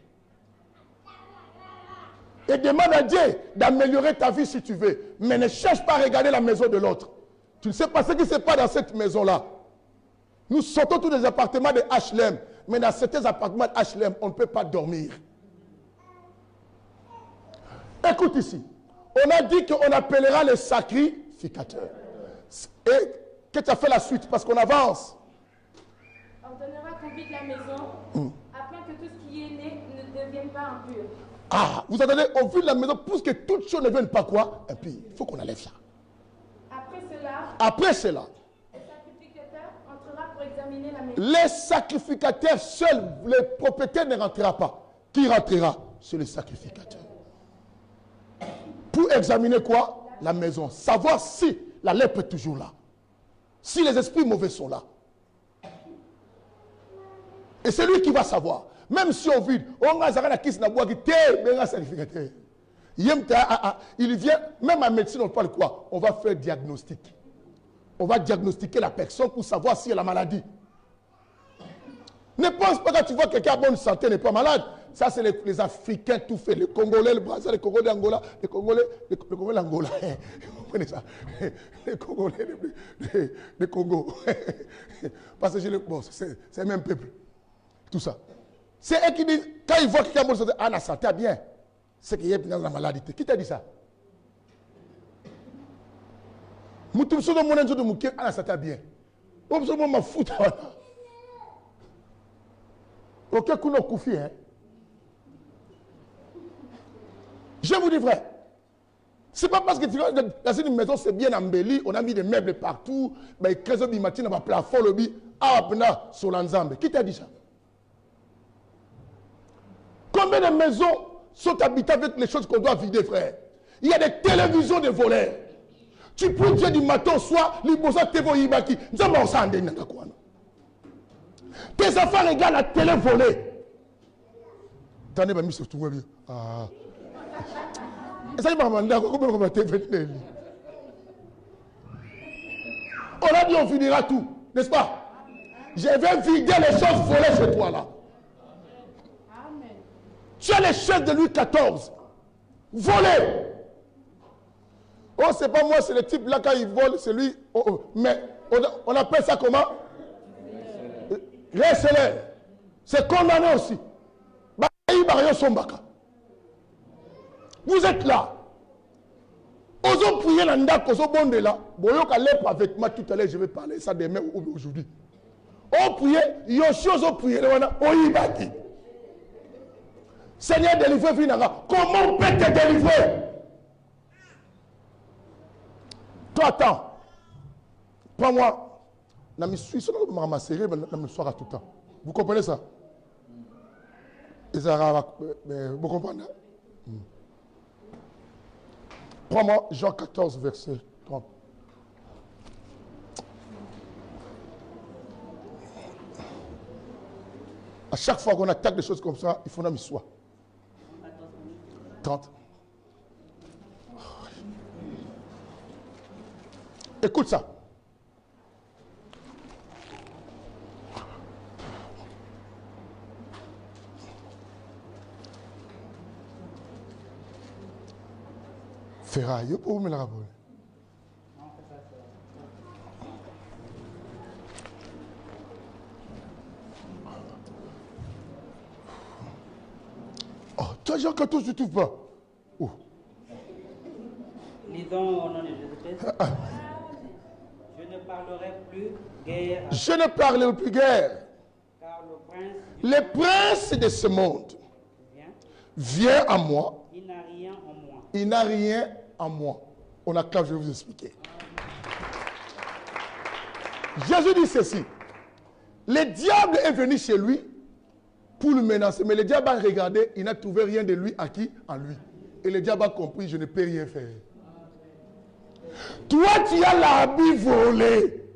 Et demande à Dieu d'améliorer ta vie si tu veux. Mais ne cherche pas à regarder la maison de l'autre. Tu ne sais pas ce qui se passe dans cette maison-là. Nous sortons tous des appartements de HLM. Mais dans certains appartements de HLM, on ne peut pas dormir. Écoute ici. On a dit qu'on appellera les sacrificateurs. Et que tu as fait la suite? Parce qu'on avance. Ordonnera qu'on vide la maison, afin que tout ce qui est né ne devienne pas impur. Ah, vous entendez, au vu de la maison, pour que toutes choses ne viennent pas quoi? Et puis, il faut qu'on enlève ça. Après cela, le sacrificateur entrera pour examiner la maison. Les sacrificateurs seuls, les propriétaires ne rentrera pas. Qui rentrera? C'est le sacrificateur. Pour examiner quoi? La maison. Savoir si la lèpre est toujours là. Si les esprits mauvais sont là. Et c'est lui qui va savoir. Même si on vide, il vient, même en médecine, on parle quoi? On va faire diagnostic. On va diagnostiquer la personne pour savoir si elle a la maladie. Ne pense pas que tu vois quelqu'un à bonne santé n'est pas malade. Ça, c'est les Africains tout fait. Les Congolais, le Brésil, les Congolais d'Angola, les Congolais d'Angola. Vous comprenez ça? Les Congolais de Congo. Parce que bon, c'est le même peuple. Tout ça. C'est eux qui disent, quand ils voient quelqu'un à bonne santé, ah, la santé bien. C'est qu'il y a dans la maladie. Qui t'a dit ça? Moutou so do monen so do mouké, ah, la santé bien. Ou so m'a foutu. Ok, qu'on a koufi, hein. Je vous dis vrai, c'est pas parce que tu dans une maison c'est bien embelli, on a mis des meubles partout, ben il crée un matin dans le plafond, le bi, ah, sur l'ensemble. Qui t'a dit ça? Combien de maisons sont habitées avec les choses qu'on doit vider, frère? Il y a des télévisions de voleurs. Tu peux dire du matin au soir, les beaux TV Ibaki, nous avons ça en déni. Tes enfants regardent la télé volée. T'en es pas mis sur tout le monde. Ah. On a dit on finira tout, n'est-ce pas? Je vais vider les choses volées chez toi là. Amen. Tu as les choses de Louis XIV volées. Oh, c'est pas moi, c'est le type là quand il vole, c'est lui. Oh, oh. Mais on appelle ça comment? Récélère. C'est condamné aussi. Vous êtes là. Osons prier dans le osons bonde là. Boyo kalep avec moi tout à l'heure, je vais parler ça demain ou aujourd'hui. On prier, yoshi osons prier là, oyibaki. Seigneur délivre Finara. Comment on peut te délivrer? Toi attends. Prends-moi. Je me suis ramasser, je me soir à tout le temps. Vous comprenez ça? Vous comprenez? Prends-moi Jean 14, verset 30. À chaque fois qu'on attaque des choses comme ça, il faut qu'on soit. 30. Écoute ça. Ferraille, pour me la rappeler. Oh, toi, Jean 14, tu ne trouves pas? Oh. Lisons au nom de Jésus-Christ. Je ne parlerai plus guerre. Je ne parlerai plus guerre. Car le prince de ce monde vient à moi. Il n'a rien en moi. Il n'a rien en moi. On acclame, je vais vous expliquer. Jésus dit ceci. Le diable est venu chez lui pour le menacer. Mais le diable a regardé, il n'a trouvé rien de lui à qui? En lui. Et le diable a compris, je ne peux rien faire. Toi, tu as l'habit volé.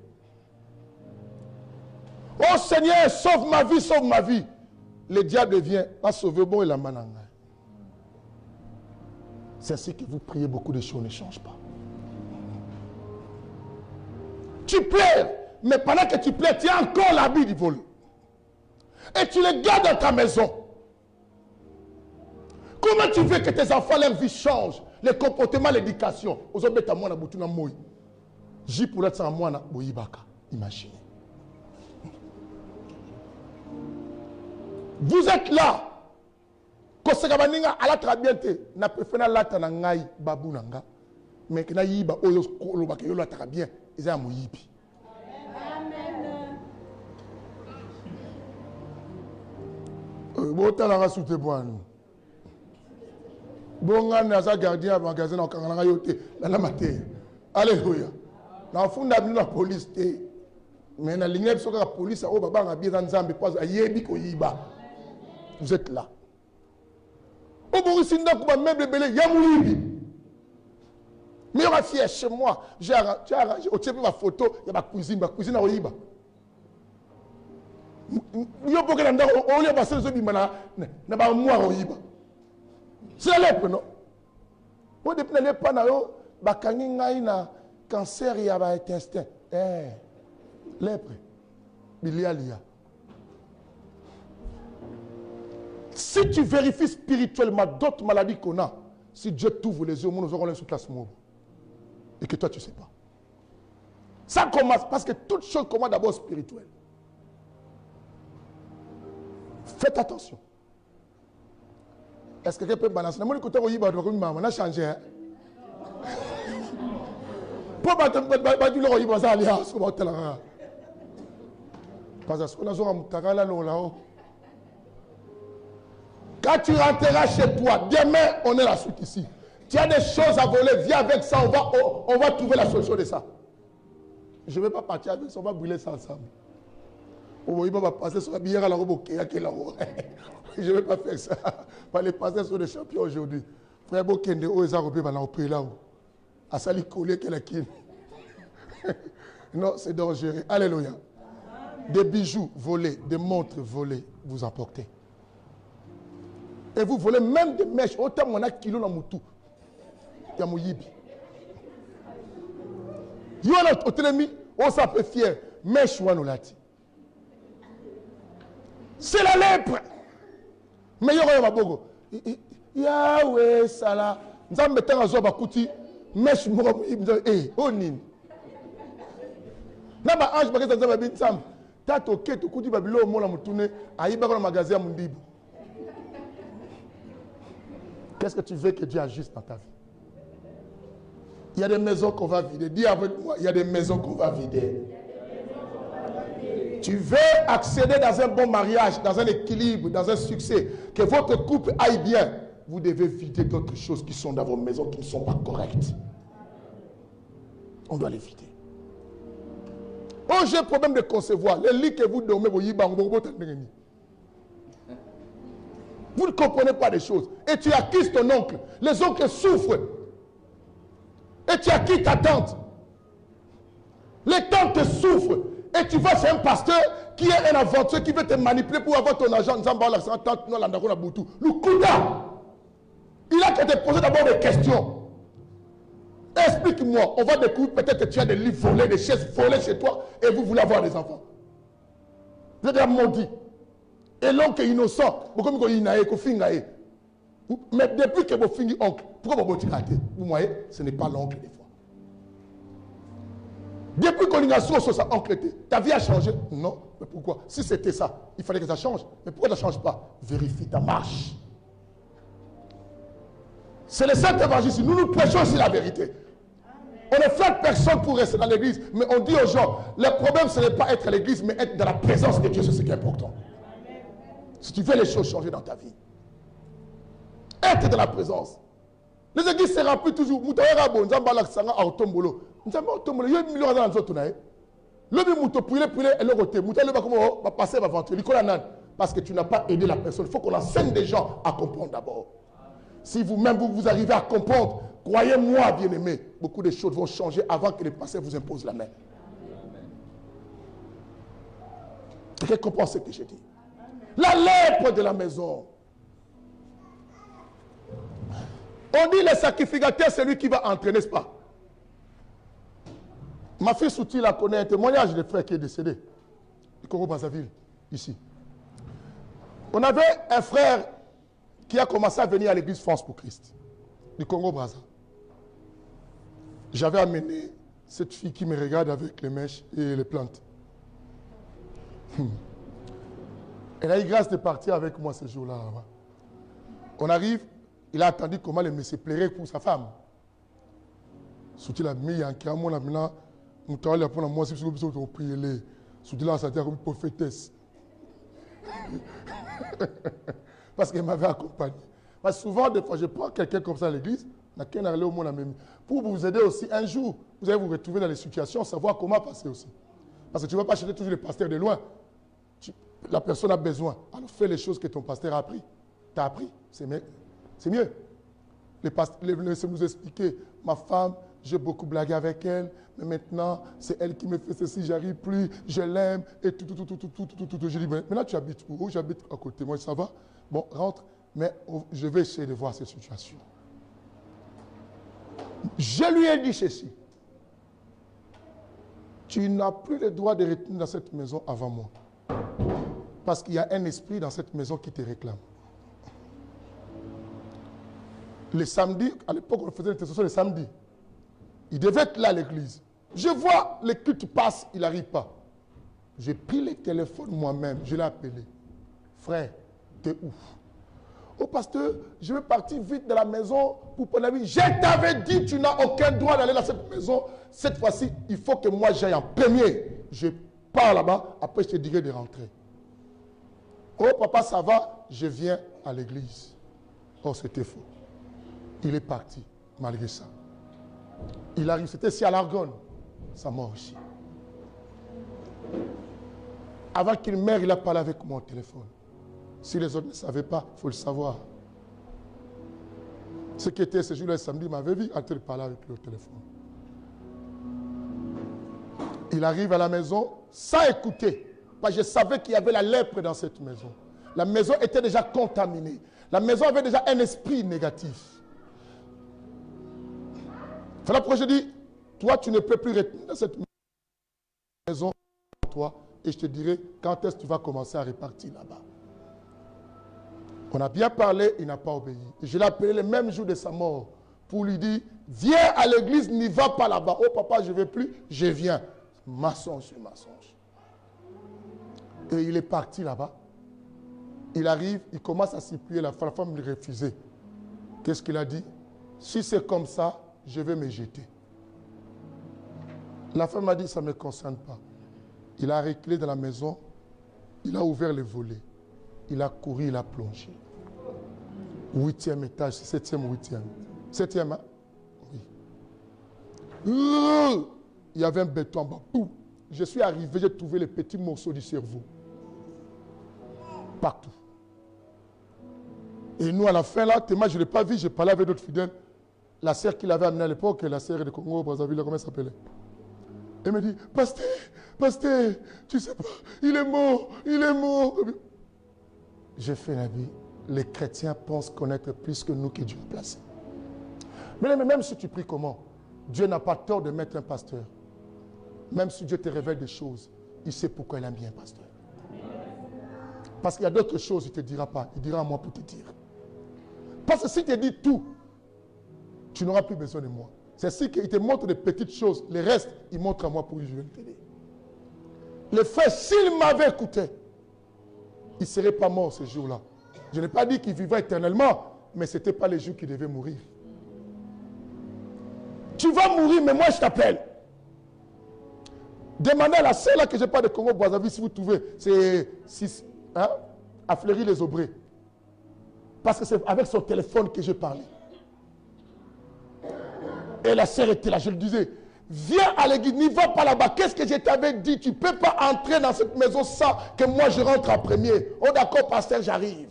Oh Seigneur, sauve ma vie, sauve ma vie. Le diable vient, va sauver bon et la mananga. C'est ainsi que vous priez, beaucoup de choses ne changent pas. Tu pleures, mais pendant que tu pleures, tu as encore l'habit du vol. Et tu le gardes dans ta maison. Comment tu veux que tes enfants, leur vie change? Le comportement, l'éducation. Imaginez. Vous êtes là. Kosekabaninga ala trabiente na pefena lata na ngai babu nanga mais na yiba oyo koloba ke yo lata bien eza muyibi. Amen. Bota la rasoute bwanu. Bon, naza gardien à magasin en Kangalanga yote, la maté. Alléluia. Dans le fond, la police, mais dans la la police, vous êtes là. Au Borissinda, même le belé, Yamoulibi. Mais il y aura fier chez moi. J'ai arrangé, au ma photo, il y a ma cuisine à Oyiba. Il y a beaucoup d'endroits, on y a passé le zobimana, n'a pas moi à Oyiba. C'est la lèpre, non? Au début, il n'y a pas de cancer, il y a un intestin. Lèpre. Bilialia. Si tu vérifies spirituellement d'autres maladies qu'on a, si Dieu t'ouvre les yeux, nous aurons les sous-classes. Et que toi, tu ne sais pas. Ça commence parce que toute chose commence d'abord spirituelle. Faites attention. Est-ce que quelqu'un peut balancer? Moi, écoutez, on a changé. Pourquoi tu as ça alliance? Parce que quand tu rentreras chez toi, demain, on est la suite ici. Tu as des choses à voler, viens avec ça, on va trouver la solution de ça. Je ne vais pas partir avec ça, on va brûler ça ensemble. On va passer sur la bière à la robe au Kéa là-haut. Je ne vais pas faire ça. Pas les passer sur les champions aujourd'hui. Frère Bokende, où est-ce qu'on va l'opérer là-haut? À Sali Kolé, quelle est qui? Non, c'est dangereux. Alléluia. Des bijoux volés, des montres volées, vous emportez. Et vous volez même des mèches. Autant on a kilo dans moutou. Il y a mon yibi. Il y a notre autonomie. On s'en fait fier. Mèche ou anolati. C'est la lèpre. Mais il y a un bogo. Yahweh, Salah. Nous avons mis un zob à Kouti. Mèche ou eh, oh nin. Naba ange bagay zanza babin sam. Tato keto Kouti babilo mo la moutoune. Aïba dans le magasin à Mundibu. Qu'est-ce que tu veux que Dieu agisse dans ta vie? Il y a des maisons qu'on va vider. Dis avec moi, il y a des maisons qu'on va vider. Tu veux accéder dans un bon mariage, dans un équilibre, dans un succès, que votre couple aille bien, vous devez vider d'autres choses qui sont dans vos maisons qui ne sont pas correctes. On doit les vider. Oh, j'ai un problème de concevoir. Les lits que vous dormez, vous ne comprenez pas des choses. Et tu acquises ton oncle. Les oncles souffrent. Et tu acquises ta tante. Les tantes souffrent. Et tu vas chez un pasteur qui est un aventureux qui veut te manipuler pour avoir ton argent. Il a qu'à te poser d'abord des questions. Explique-moi. On va découvrir peut-être que tu as des livres volés, des chaises volées chez toi et vous voulez avoir des enfants. Vous êtes un maudit. Et l'oncle est innocent. Mais depuis que vous finissez oncle, pourquoi vous raté? Vous voyez, ce n'est pas l'oncle des fois. Depuis qu'on a sur ça, oncle, ta vie a changé? Non. Mais pourquoi? Si c'était ça, il fallait que ça change. Mais pourquoi ça ne change pas? Vérifie ta marche. C'est le Saint-Évangile. Nous nous prêchons aussi la vérité. On ne flatte personne pour rester dans l'église. Mais on dit aux gens, le problème, ce n'est pas être à l'église, mais être dans la présence de Dieu. C'est ce qui est important. Si tu veux les choses changer dans ta vie, être dans la présence. Les églises se remplissent toujours. Parce que tu n'as pas aidé la personne. Il faut qu'on enseigne des gens à comprendre d'abord. Si vous-même vous arrivez à comprendre, croyez-moi, bien-aimés, beaucoup de choses vont changer avant que les pasteurs vous imposent la main. Quelqu'un comprend ce que j'ai dit? La lèpre de la maison. On dit le sacrificateur, c'est lui qui va entrer, n'est-ce pas? Ma fille Souti la connaît un témoignage de frère qui est décédé. Du Congo-Brazzaville, ici. On avait un frère qui a commencé à venir à l'église France pour Christ, du Congo-Brazza. J'avais amené cette fille qui me regarde avec les mèches et les plantes. Elle a eu grâce de partir avec moi ce jour-là. On arrive, il a attendu comment le monsieur plairait pour sa femme. Souti la mis en camo la mina, nous travaillons pour moi si vous pouvez prier les. Souti la ça comme prophétesse. Parce qu'elle m'avait accompagné. Parce que souvent, des fois, je prends quelqu'un comme ça à l'église, pour vous aider aussi. Un jour, vous allez vous retrouver dans les situations, savoir comment passer aussi. Parce que tu ne vas pas chercher toujours les pasteurs de loin. La personne a besoin. Alors fais les choses que ton pasteur a appris. Tu as appris, c'est mieux. Les pasteurs laissez nous expliquer. Ma femme, j'ai beaucoup blagué avec elle, mais maintenant, c'est elle qui me fait ceci, j'arrive plus, je l'aime, et tout. Je dis, maintenant tu habites où? Oh, j'habite à côté. Moi, ça va? Bon, rentre, mais je vais essayer de voir cette situation. Je lui ai dit ceci. Tu n'as plus le droit de retourner dans cette maison avant moi. Parce qu'il y a un esprit dans cette maison qui te réclame. Les samedis, à l'époque, on faisait l'intercession les samedis. Il devait être là à l'église. Je vois, le culte passe, il n'arrive pas. J'ai pris le téléphone moi-même, je l'ai appelé. Frère, t'es où? Oh pasteur, je vais partir vite de la maison pour prendre la vie. Je t'avais dit, tu n'as aucun droit d'aller dans cette maison. Cette fois-ci, il faut que moi j'aille en premier. Je pars là-bas, après je te dirai de rentrer. Oh papa, ça va? Je viens à l'église. Oh, c'était faux. Il est parti, malgré ça. Il arrive, c'était ici à l'Argonne. Ça mort aussi. Avant qu'il meure, il a parlé avec moi au téléphone. Si les autres ne savaient pas, il faut le savoir. Ce qui était ce jour-là, samedi, il m'avait vu en train de parler avec lui au téléphone. Il arrive à la maison sans écouter. Parce que je savais qu'il y avait la lèpre dans cette maison. La maison était déjà contaminée. La maison avait déjà un esprit négatif. C'est là pourquoi je dis, toi, tu ne peux plus retourner dans cette maison, toi, et je te dirai quand est-ce que tu vas commencer à repartir là-bas. On a bien parlé, il n'a pas obéi. Et je l'ai appelé le même jour de sa mort pour lui dire, viens à l'église, n'y va pas là-bas. Oh papa, je ne vais plus, je viens. Mensonge sur mensonge. Et il est parti là-bas. Il arrive, il commence à s'y plier, la femme lui refusait. Qu'est-ce qu'il a dit? Si c'est comme ça, je vais me jeter. La femme a dit, ça ne me concerne pas. Il a reculé dans la maison, il a ouvert les volets. Il a couru, il a plongé. 8e étage, 7e, 8e. 7e, hein? Oui. Il y avait un béton en bas. Boum. Je suis arrivé, j'ai trouvé les petits morceaux du cerveau. Partout. Et nous, à la fin, là, tellement je ne l'ai pas vu, j'ai parlé avec d'autres fidèles. La sœur qu'il avait amenée à l'époque, la sœur de Congo, Brazzaville, comment elle s'appelait? Elle me dit, pasteur, tu sais pas, il est mort. J'ai fait la vie. Les chrétiens pensent connaître plus que nous qui Dieu a placé. Mais même si tu pries comment, Dieu n'a pas tort de mettre un pasteur. Même si Dieu te révèle des choses, il sait pourquoi il a mis un pasteur. Parce qu'il y a d'autres choses, il ne te dira pas. Il dira à moi pour te dire. Parce que s'il te dit tout, tu n'auras plus besoin de moi. C'est ce qu'il te montre des petites choses. Le reste, il montre à moi pour que je vienne t'aider. Le frère, s'il m'avait écouté, il ne serait pas mort ce jour-là. Je n'ai pas dit qu'il vivrait éternellement, mais ce n'était pas les jours qu'il devait mourir. Tu vas mourir, mais moi je t'appelle. Demandez à la sœur là que je parle de Congo Brazzaville si vous trouvez. C'est à Fleury-les-Aubrais. Parce que c'est avec son téléphone que j'ai parlé. Et la sœur était là, je le disais. Viens à l'église, n'y va pas là-bas. Qu'est-ce que je t'avais dit? Tu ne peux pas entrer dans cette maison sans que moi je rentre en premier. Oh d'accord, pasteur, j'arrive.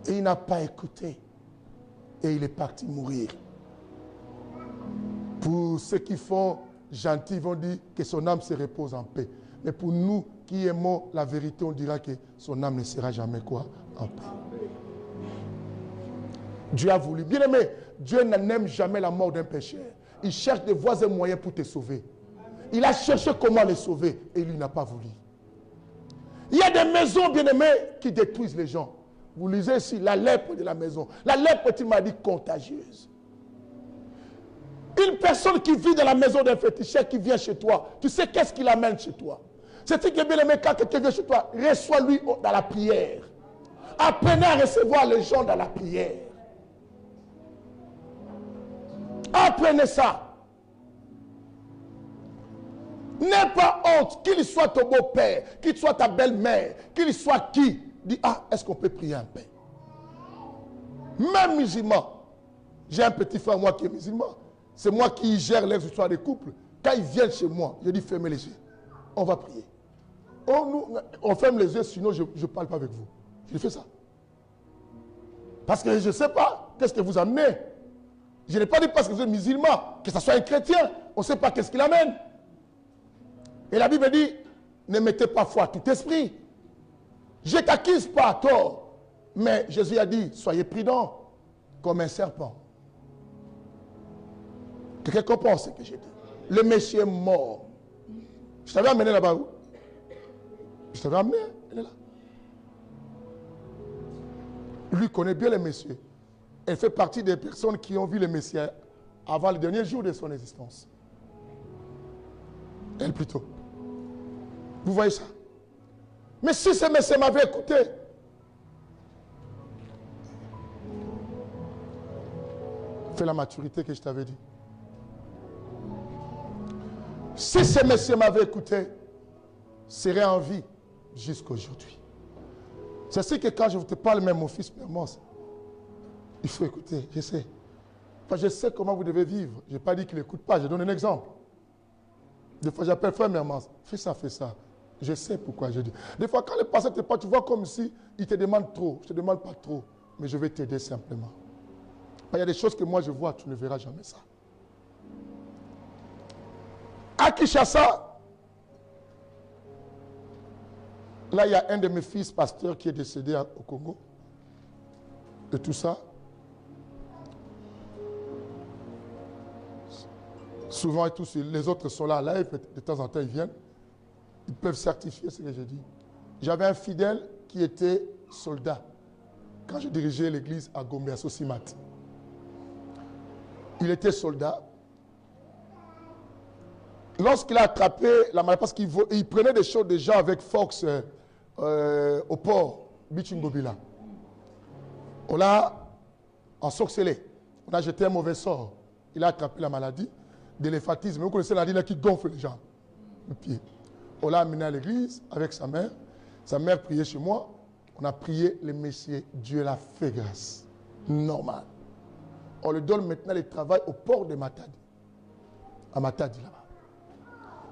Et il n'a pas écouté. Et il est parti mourir. Pour ceux qui font gentil, ils vont dire que son âme se repose en paix. Mais pour nous qui aimons la vérité, on dira que son âme ne sera jamais quoi? En paix. Dieu a voulu. Bien aimé, Dieu n'aime jamais la mort d'un pécheur. Il cherche des voies et moyens pour te sauver. Il a cherché comment les sauver et lui n'a pas voulu. Il y a des maisons, bien aimées, qui détruisent les gens. Vous lisez ici la lèpre de la maison. La lèpre est une maladie contagieuse. Une personne qui vit dans la maison d'un féticheur qui vient chez toi, tu sais qu'est-ce qu'il amène chez toi? C'est ce qui est bien aimé quand quelqu'un vient chez toi, reçois-lui dans la prière. Apprenez à recevoir les gens dans la prière. Apprenez ça. N'aie pas honte, qu'il soit ton beau-père, qu'il soit ta belle-mère, qu'il soit qui. Dis, est-ce qu'on peut prier en paix? Même musulman. J'ai un petit frère, moi, qui est musulman. C'est moi qui gère les histoires des couples. Quand ils viennent chez moi, je dis fermez les yeux. On va prier. On ferme les yeux, sinon je ne parle pas avec vous. Je fais ça. Parce que je ne sais pas qu'est-ce que vous amenez. Je n'ai pas dit parce que vous êtes musulman, que ce soit un chrétien. On ne sait pas qu'est-ce qu'il amène. Et la Bible dit, ne mettez pas foi à tout esprit. Je ne t'accuse pas à tort. Mais Jésus a dit, soyez prudents comme un serpent. Quelqu'un comprend ce que j'ai dit. Le monsieur est mort. Je t'avais amené là-bas où? Je t'avais amené, elle est là. Lui connaît bien le monsieur. Elle fait partie des personnes qui ont vu le Messie avant le dernier jour de son existence. Elle plutôt. Vous voyez ça? Mais si ce monsieur m'avait écouté, fais la maturité que je t'avais dit. Si ce monsieur m'avait écouté, serait en vie jusqu'à aujourd'hui. C'est ce que quand je te parle, même mon fils, il faut écouter, je sais. Enfin, je sais comment vous devez vivre. Je n'ai pas dit qu'il n'écoute pas, je donne un exemple. Des fois, j'appelle frère Mermans, fais ça, fais ça. Je sais pourquoi je dis. Des fois, quand le pasteur te parle, tu vois comme si il te demande trop. Je ne te demande pas trop, mais je vais t'aider simplement. Il y a des choses que moi je vois, tu ne verras jamais ça. À Kinshasa, là, il y a un de mes fils pasteurs qui est décédé au Congo. Et tout ça. Souvent, et tous les autres sont là, et de temps en temps, ils viennent. Ils peuvent certifier ce que j'ai dit. J'avais un fidèle qui était soldat quand je dirigeais l'église à Gombe, à Sosimat. Il était soldat. Lorsqu'il a attrapé la maladie, parce qu'il prenait des choses déjà avec Fox au port, Bichingobila. On l'a ensorcelé. On a jeté un mauvais sort. Il a attrapé la maladie d'éléphatisme. Vous connaissez la ligne qui gonfle les gens, le pied. On l'a amené à l'église avec sa mère. Sa mère priait chez moi. On a prié le Messie. Dieu l'a fait grâce. Normal. On lui donne maintenant le travail au port de Matadi. À Matadi là-bas.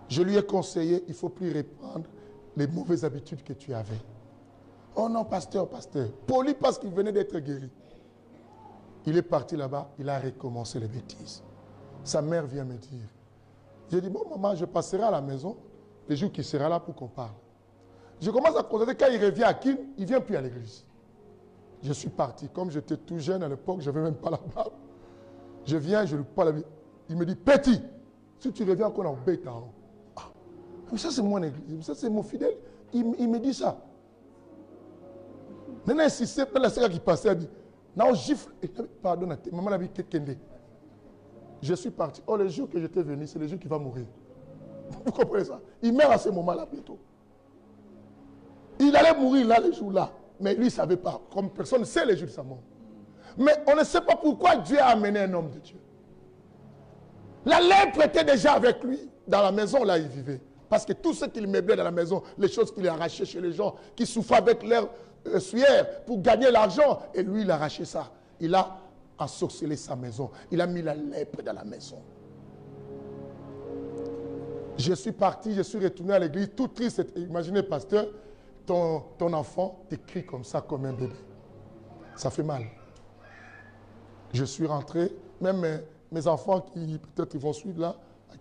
Je lui ai conseillé, il ne faut plus reprendre les mauvaises habitudes que tu avais. Oh non, pasteur. Poli parce qu'il venait d'être guéri. Il est parti là-bas, il a recommencé les bêtises. Sa mère vient me dire. J'ai dit, bon maman, je passerai à la maison les jours qu'il sera là pour qu'on parle. Je commence à constater quand il revient à Kin, il ne vient plus à l'église. Je suis parti. Comme j'étais tout jeune à l'époque, je n'avais même pas la barbe. Je viens, je lui parle. Il me dit, petit, si tu reviens encore en bête en haut. Ah, mais ça c'est mon église, ça c'est mon fidèle. Il me dit ça. Maintenant, insisté, la sœur qui passait, elle dit, non, gifle. Pardon, maman a dit, je suis parti. Oh, le jour que j'étais venu, c'est le jour qu'il va mourir. Vous comprenez ça? Il meurt à ce moment-là bientôt. Il allait mourir là, le jour-là. Mais lui, il ne savait pas. Comme personne ne sait le jour de sa mort. Mais on ne sait pas pourquoi Dieu a amené un homme de Dieu. La lèpre était déjà avec lui. Dans la maison, là, il vivait. Parce que tout ce qu'il meublait dans la maison, les choses qu'il arrachait chez les gens, qui souffraient avec leur sueur pour gagner l'argent, et lui, il a arraché ça. Il a ensorcelé sa maison. Il a mis la lèpre dans la maison. Je suis parti, je suis retourné à l'église, tout triste. Imaginez, pasteur, ton enfant t'écrit comme ça, comme un bébé. Ça fait mal. Je suis rentré, même mes enfants qui peut-être vont suivre là,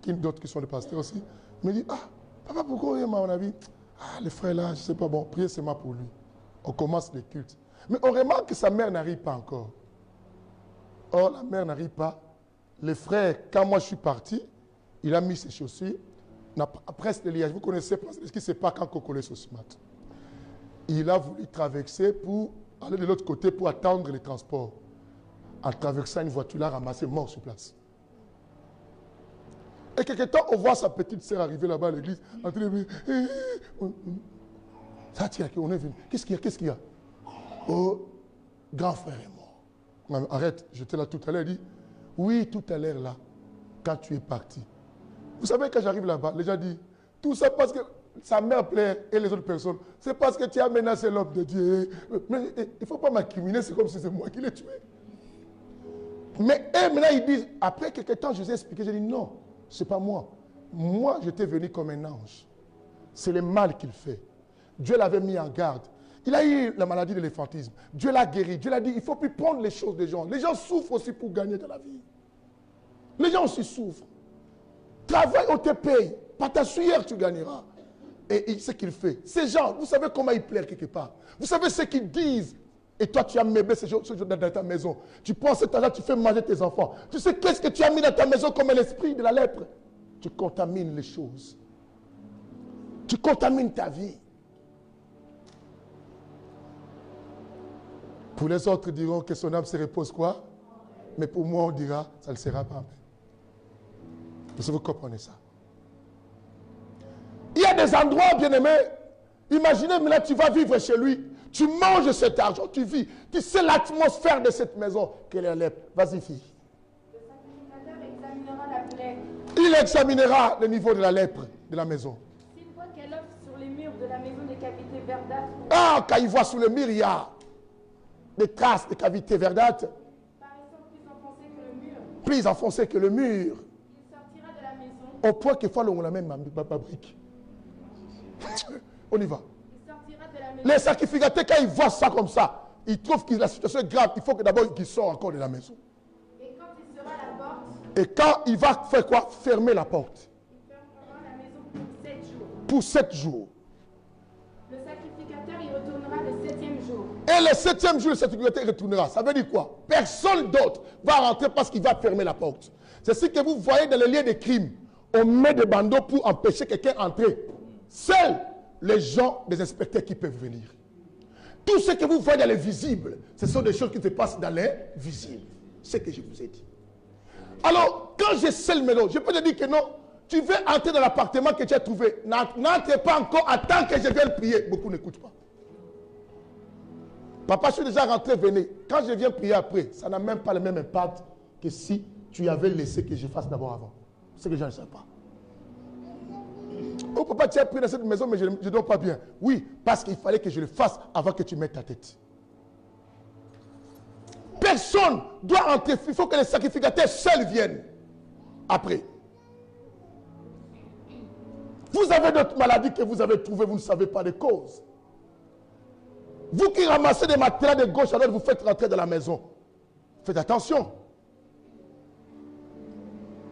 d'autres qui sont des pasteurs aussi, me disent, ah, papa, pourquoi il m'a mon avis? Ah, le frère là, je ne sais pas, bon, priez seulement pour lui. On commence les cultes. Mais on remarque que sa mère n'arrive pas encore. Or, la mère n'arrive pas. Le frère, quand moi je suis parti, il a mis ses chaussures, après le liage, vous connaissez ce qui se passe quand Kokole Sosimat. Il a voulu traverser pour aller de l'autre côté pour attendre les transports. En traversant une voiture, il a ramassé mort sur place. Et quelque temps, on voit sa petite sœur arriver là-bas à l'église, en train de dire, ça tient, on est venu. Qu'est-ce qu'il y a? Oh, grand frère est mort. Non, arrête, j'étais là tout à l'heure, il dit, oui, tout à l'heure là, quand tu es parti. Vous savez, quand j'arrive là-bas, les gens disent, tout ça parce que sa mère plaît et les autres personnes, c'est parce que tu as menacé l'homme de Dieu. Mais il ne faut pas m'accriminer, c'est comme si c'est moi qui l'ai tué. Mais eux, maintenant, ils disent, après quelques temps, je vous ai expliqué, j'ai dit non, ce n'est pas moi. Moi, j'étais venu comme un ange. C'est le mal qu'il fait. Dieu l'avait mis en garde. Il a eu la maladie de l'éléphantisme. Dieu l'a guéri. Dieu l'a dit, il ne faut plus prendre les choses des gens. Les gens souffrent aussi pour gagner de la vie. Les gens aussi souffrent. Travaille, on te paye. Par ta sueur, tu gagneras. Et ce qu'il fait. Ces gens, vous savez comment ils plairent quelque part. Vous savez ce qu'ils disent. Et toi, tu as meublé ce jour dans ta maison. Tu prends cet argent, tu fais manger tes enfants. Tu sais qu'est-ce que tu as mis dans ta maison comme l'esprit de la lèpre. Tu contamines les choses. Tu contamines ta vie. Pour les autres, diront que son âme se repose quoi? Mais pour moi, on dira, ça ne sera pas. Est-ce que vous comprenez ça? Il y a des endroits, bien-aimés, imaginez maintenant, tu vas vivre chez lui, tu manges cet argent, tu vis, tu sais l'atmosphère de cette maison, quelle est lèpre. Vas-y, fille. Le sacrificateur examinera la plaie. Il examinera le niveau de la lèpre de la maison. S'il voit qu'elle offre sur les murs de la maison des cavités verdâtres, Ah, quand il voit sous le mur, il y a des traces de cavités verdâtres, paraissant plus enfoncées que le mur, plus enfoncées que le mur, il sortira de la maison. au point qu'il faut qu'on la même brique. On y va. Il sortira de la maison. Les sacrificateurs, quand ils voient ça comme ça, ils trouvent que la situation est grave. Il faut que d'abord qu'ils sortent encore de la maison. Et quand il sera à la porte, Et quand il va faire quoi? Fermer la porte. il fermera la maison pour 7 jours. Pour 7 jours. Le sacrificateur y retournera le 7e jour. Et le 7e jour, le sacrificateur retournera. Ça veut dire quoi? Personne d'autre va rentrer parce qu'il va fermer la porte. C'est ce que vous voyez dans les lieux de crime. On met des bandeaux pour empêcher quelqu'un d'entrer. Seuls les gens, des inspecteurs qui peuvent venir. Tout ce que vous voyez dans les visibles, ce sont des choses qui se passent dans les visibles. C'est ce que je vous ai dit. Alors, quand je sais le mélange, je peux te dire que non, tu veux entrer dans l'appartement que tu as trouvé. N'entre pas encore, attends que je vienne prier. Beaucoup n'écoutent pas. Papa, je suis déjà rentré, venez. Quand je viens prier après, ça n'a même pas le même impact que si tu avais laissé que je fasse d'abord avant. C'est que les gens ne savent pas. Oh papa, tu as pris dans cette maison, mais je ne dors pas bien. Oui, parce qu'il fallait que je le fasse avant que tu mettes ta tête. Personne doit entrer. Il faut que les sacrificateurs seuls viennent. Après. Vous avez d'autres maladies que vous avez trouvées, vous ne savez pas les causes. Vous qui ramassez des matelas de gauche à droite, vous faites rentrer dans la maison. Faites attention.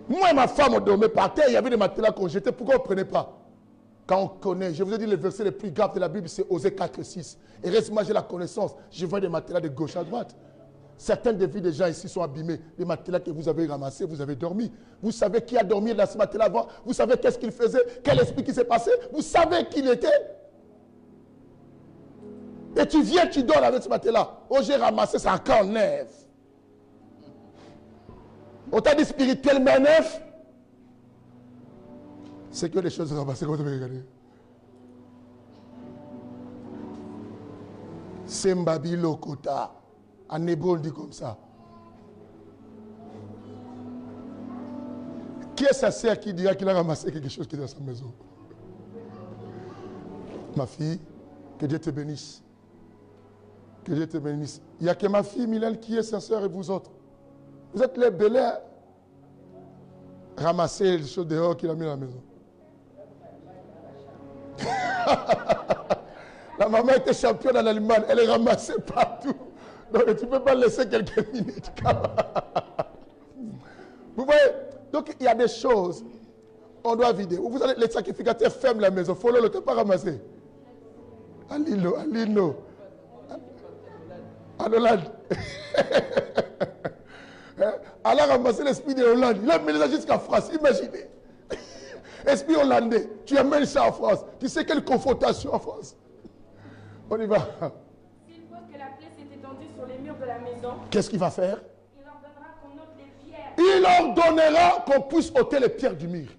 Moi et ma femme, on dormait par terre, il y avait des matelas qu'on jetait. Pourquoi on ne prenait pas? Quand on connaît, je vous ai dit le verset le plus grave de la Bible, c'est Osée 4,6. Et reste-moi, j'ai la connaissance. Je vois des matelas de gauche à droite. Certaines des vies des gens ici sont abîmées. Les matelas que vous avez ramassés, vous avez dormi. Vous savez qui a dormi dans ce matelas avant. Vous savez qu'est-ce qu'il faisait, quel esprit qui s'est passé. Vous savez qui il était. Et tu viens, tu dors avec ce matelas. Oh, j'ai ramassé ça encore neuf. On t'a dit spirituellement neuf. C'est que les choses sont ramassées, comme vous avez regardé. Sembabi Lokota. En hébreu, on dit comme ça. Qui est sa sœur qui dira qu'il a ramassé quelque chose qui est dans sa maison? Ma fille, que Dieu te bénisse. Que Dieu te bénisse. Il n'y a que ma fille Mylène qui est sa sœur et vous autres. Vous êtes les belais. Ramasser les choses dehors qu'il a mis dans la maison. La maman était championne en Allemagne. Elle est ramassée partout. Donc tu ne peux pas laisser quelques minutes. Vous voyez? Donc il y a des choses. On doit vider. Vous allez, les sacrificateurs ferment la maison. Il faut le pas ramasser. Alino, Alino. En Hollande. Elle a ramassé l'esprit de Hollande. Il a mené ça jusqu'à France. Imaginez. Esprit hollandais. Tu amènes ça en France. Tu sais quelle confrontation en France. On y va. S'il voit que la plaie s'est étendue sur les murs de la maison, Qu'est-ce qu'il va faire? il ordonnera qu'on ôte les pierres. Il ordonnera qu'on puisse ôter les pierres du mur.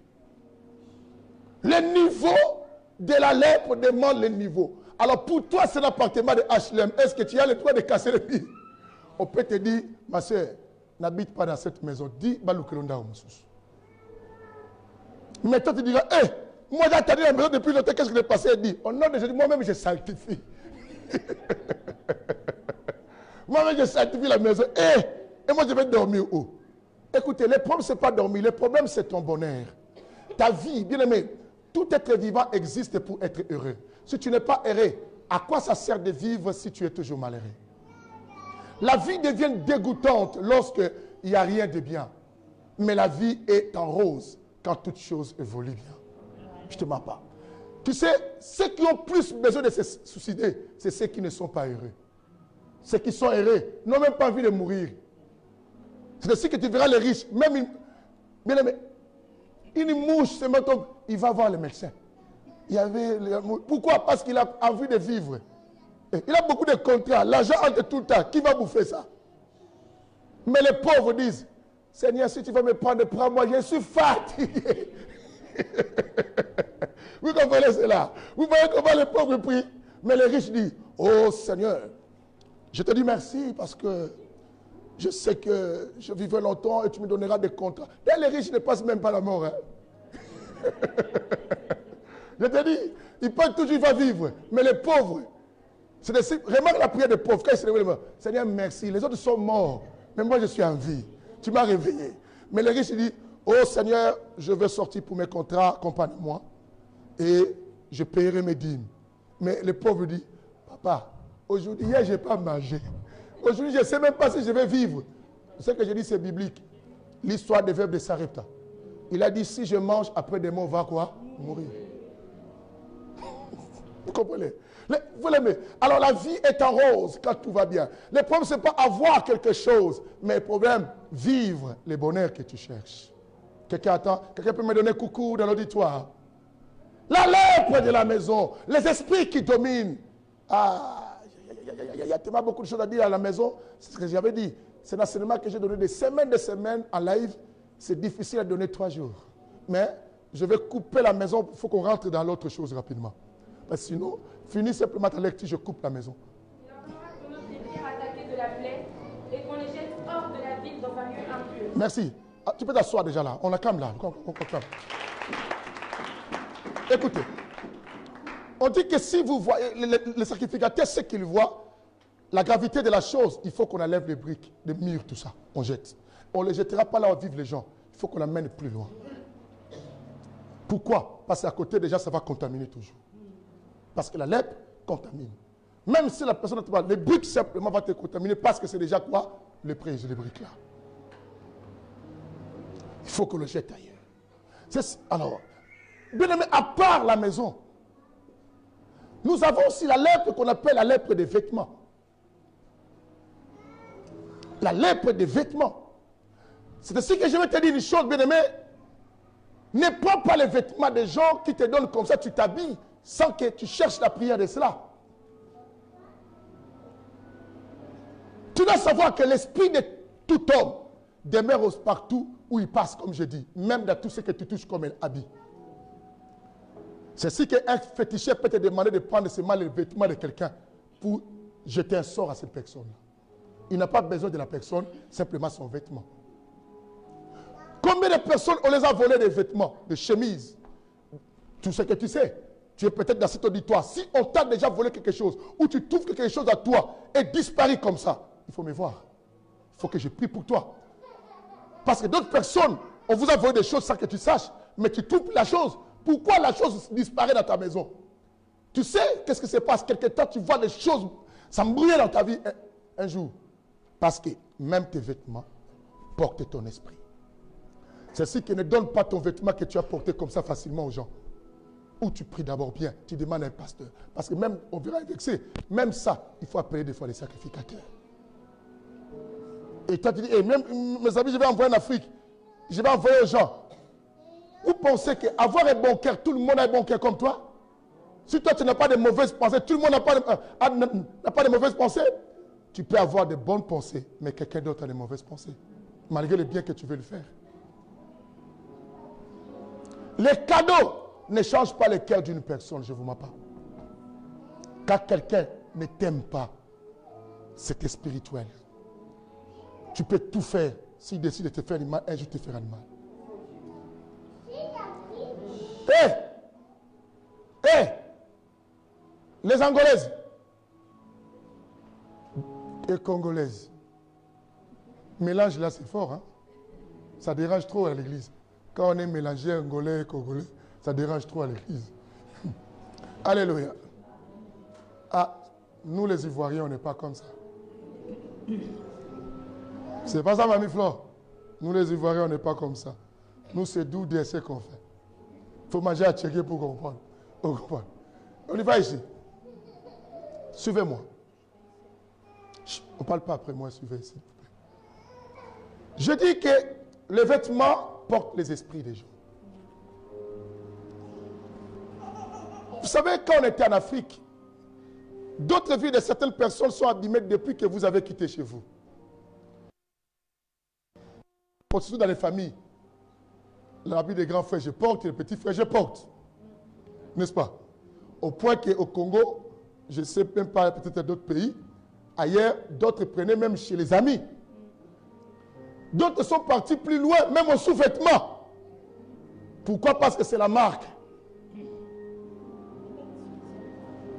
Le niveau de la lèpre demande le niveau. Alors pour toi, c'est l'appartement de HLM. Est-ce que tu as le droit de casser le mur? On peut te dire, ma soeur, n'habite pas dans cette maison. Dis, Baloukelonda Oumoussous. Mais toi, tu diras, hé, moi j'ai attendu la maison depuis longtemps, qu'est-ce que j'ai passé? Elle dit, au nom de Jésus, moi-même je sanctifie. Moi-même je sanctifie la maison. Hé, Et moi, je vais dormir où? Écoutez, le problème, ce n'est pas dormir. Le problème, c'est ton bonheur. Ta vie, bien aimé, tout être vivant existe pour être heureux. Si tu n'es pas heureux, à quoi ça sert de vivre si tu es toujours malheureux? La vie devient dégoûtante lorsqu'il n'y a rien de bien. Mais la vie est en rose quand toute chose évolue bien. Je ne te mens pas. Tu sais, ceux qui ont plus besoin de se suicider, c'est ceux qui ne sont pas heureux. Ceux qui sont heureux n'ont même pas envie de mourir. C'est ainsi que tu verras les riches, même une mouche, c'est maintenant, il va voir le médecin. Pourquoi? Parce qu'il a envie de vivre. Il a beaucoup de contrats, l'argent entre tout le temps. Qui va bouffer ça? Mais les pauvres disent, Seigneur, si tu vas me prendre, prends-moi, je suis fatigué. Vous comprenez cela? Vous voyez comment les pauvres prient? Mais les riches disent, oh Seigneur, je te dis merci parce que je sais que je vivrai longtemps et tu me donneras des contrats. Et les riches ne passent même pas la mort. Hein? Je te dis, ils peuvent toujours vivre. Mais les pauvres, remarque la prière des pauvres. Quand ils se lèvent, Seigneur, merci. Les autres sont morts. Mais moi, je suis en vie. Tu m'as réveillé. Mais les riches disent, oh Seigneur, je vais sortir pour mes contrats, accompagne-moi. Et je paierai mes dîmes. Mais les pauvres disent, papa, aujourd'hui, hier, je n'ai pas mangé. Aujourd'hui, je ne sais même pas si je vais vivre. Ce que je dis, c'est biblique. L'histoire des verbes de Sarepta. Il a dit, si je mange, après des mots, on va quoi? Mourir. Vous comprenez? Vous l'aimez? Alors la vie est en rose quand tout va bien. Le problème, ce n'est pas avoir quelque chose, mais le problème, vivre le bonheur que tu cherches. Quelqu'un attend? Quelqu'un peut me donner coucou dans l'auditoire? La lèpre de la maison, les esprits qui dominent. Ah, il y a tellement beaucoup de choses à dire à la maison. C'est ce que j'avais dit. C'est l'enseignement que j'ai donné des semaines en live. C'est difficile à donner 3 jours. Mais je vais couper la maison. Il faut qu'on rentre dans l'autre chose rapidement. Parce que sinon, finis simplement ta lecture, je coupe la maison. Il entendra que nos désirs attaqués de la plaie et qu'on les jette hors de la ville dans un lieu impur. Merci. Ah, tu peux t'asseoir déjà là. On acclame là. On acclame. Écoutez. On dit que si vous voyez, les sacrificateurs, ce qu'ils voient, la gravité de la chose, il faut qu'on enlève les briques, les murs, tout ça. On jette. On ne les jettera pas là où vivent les gens. Il faut qu'on l'amène plus loin. Pourquoi? Parce qu'à côté, déjà, ça va contaminer toujours. Parce que la lèpre contamine. Même si la personne ne te parle, les briques simplement vont te contaminer parce que c'est déjà quoi? Les briques là. Il faut qu'on le jette ailleurs. Alors, bien aimé, à part la maison, nous avons aussi la lèpre qu'on appelle la lèpre des vêtements. La lèpre des vêtements. C'est ainsi que je vais te dire une chose, bien aimé. Ne prends pas les vêtements des gens qui te donnent comme ça, tu t'habilles, sans que tu cherches la prière de cela. Tu dois savoir que l'esprit de tout homme demeure partout où il passe, comme je dis, même dans tout ce que tu touches comme un habit. C'est ainsi qu'un féticheur peut te demander de prendre seulement les vêtements de quelqu'un pour jeter un sort à cette personne. Il n'a pas besoin de la personne, simplement son vêtement. Combien de personnes on les a volé des vêtements, des chemises, tout ce que tu sais. Tu es peut-être dans cet auditoire. Si on t'a déjà volé quelque chose, ou tu trouves que quelque chose à toi et disparaît comme ça, il faut me voir. Il faut que je prie pour toi. Parce que d'autres personnes, on vous a volé des choses sans que tu saches, mais tu trouves la chose. Pourquoi la chose disparaît dans ta maison? Tu sais qu'est-ce qui se passe? Quelque temps, tu vois des choses s'embrouiller dans ta vie un jour. Parce que même tes vêtements portent ton esprit. C'est ce qui ne donne pas ton vêtement que tu as porté comme ça facilement aux gens. Ou tu pries d'abord bien, tu demandes à un pasteur. Parce que même, on verra vexé, même ça, il faut appeler des fois les sacrificateurs. Et toi tu dis, même mes amis, je vais envoyer en Afrique. Je vais envoyer aux gens. Vous pensez qu'avoir un bon cœur, tout le monde a un bon cœur comme toi? Si toi tu n'as pas de mauvaises pensées, tout le monde n'a pas de mauvaises pensées. Tu peux avoir de bonnes pensées, mais quelqu'un d'autre a de mauvaises pensées. Malgré le bien que tu veux le faire. Les cadeaux ne changent pas le cœur d'une personne, je ne vous mens pas. Quand quelqu'un ne t'aime pas, c'est spirituel. Tu peux tout faire. S'il décide de te faire du mal, un jour te fera du mal. Les Angolaises et Congolaises, Mélange là, c'est fort. Hein? Ça dérange trop à l'église. Quand on est mélangé angolais et congolais, ça dérange trop à l'église. Alléluia. Ah, nous les Ivoiriens, on n'est pas comme ça. C'est pas ça, Mamie Flore. Nous les Ivoiriens, on n'est pas comme ça. Nous, c'est d'où DSC qu'on fait. Il faut manger à checker pour comprendre. On y va ici. Suivez-moi. On ne parle pas après moi, suivez ici. Je dis que les vêtements portent les esprits des gens. Vous savez, quand on était en Afrique, d'autres vies de certaines personnes sont abîmées depuis que vous avez quitté chez vous. Surtout dans les familles. L'habit des grands frères, je porte, et les petits frères, je porte. N'est-ce pas? Au point qu'au Congo, je ne sais même pas, peut-être d'autres pays, ailleurs, d'autres prenaient même chez les amis. D'autres sont partis plus loin, même au sous-vêtement. Pourquoi? Parce que c'est la marque.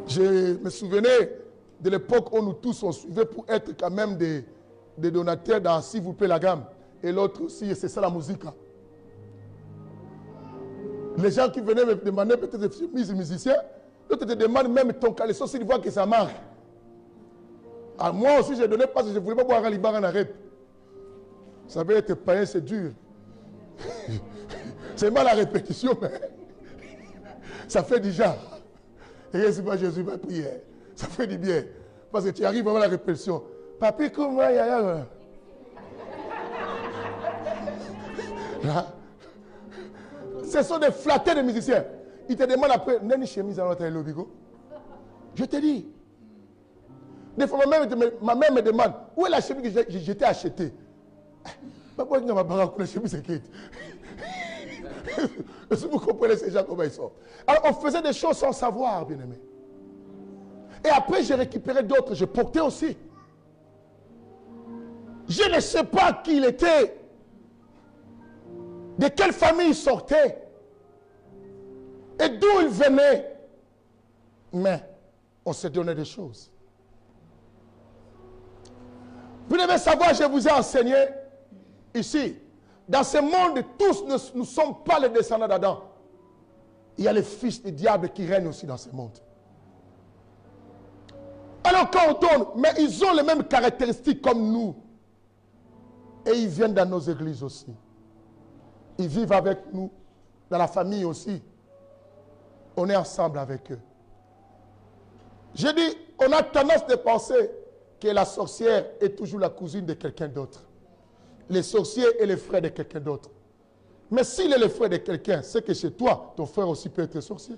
Je me souvenais de l'époque où nous tous on suivait pour être quand même des donateurs dans S'il vous plaît la gamme. Et l'autre aussi, c'est ça la musique. Les gens qui venaient me demander peut-être des chemises musiciens, d'autres te demandent même ton caleçon s'ils voient que ça marche. À moi aussi, je ne donnais pas parce que je ne voulais pas boire un libar en arrêt. Vous savez, être païen, c'est dur. C'est mal la répétition, mais ça fait déjà. Et c'est pas Jésus va prier. Ça fait du bien. Parce que tu arrives avant la répétition. Papi, comment il y a là, ce sont des flattés de musiciens. Ils te demandent après, n'est-ce chemise à notre lobigo? Je te dis. Des fois, ma mère me demande, où est la chemise que j'ai été achetée? Est-ce que vous comprenez ces gens comment ils sont? Alors, on faisait des choses sans savoir, bien aimé. Et après, j'ai récupéré d'autres, je portais aussi. Je ne sais pas qui il était. De quelle famille il sortait et d'où il venait. Mais on se donnait des choses. Vous devez savoir, je vous ai enseigné ici, dans ce monde, tous ne sommes pas les descendants d'Adam. Il y a les fils du diable qui règnent aussi dans ce monde. Alors quand on donne, mais ils ont les mêmes caractéristiques comme nous. Et ils viennent dans nos églises aussi. Ils vivent avec nous, dans la famille aussi. On est ensemble avec eux. J'ai dit, on a tendance de penser que la sorcière est toujours la cousine de quelqu'un d'autre. Les sorciers et les frères de quelqu'un d'autre. Mais s'il est le frère de quelqu'un, c'est que chez toi, ton frère aussi peut être sorcier.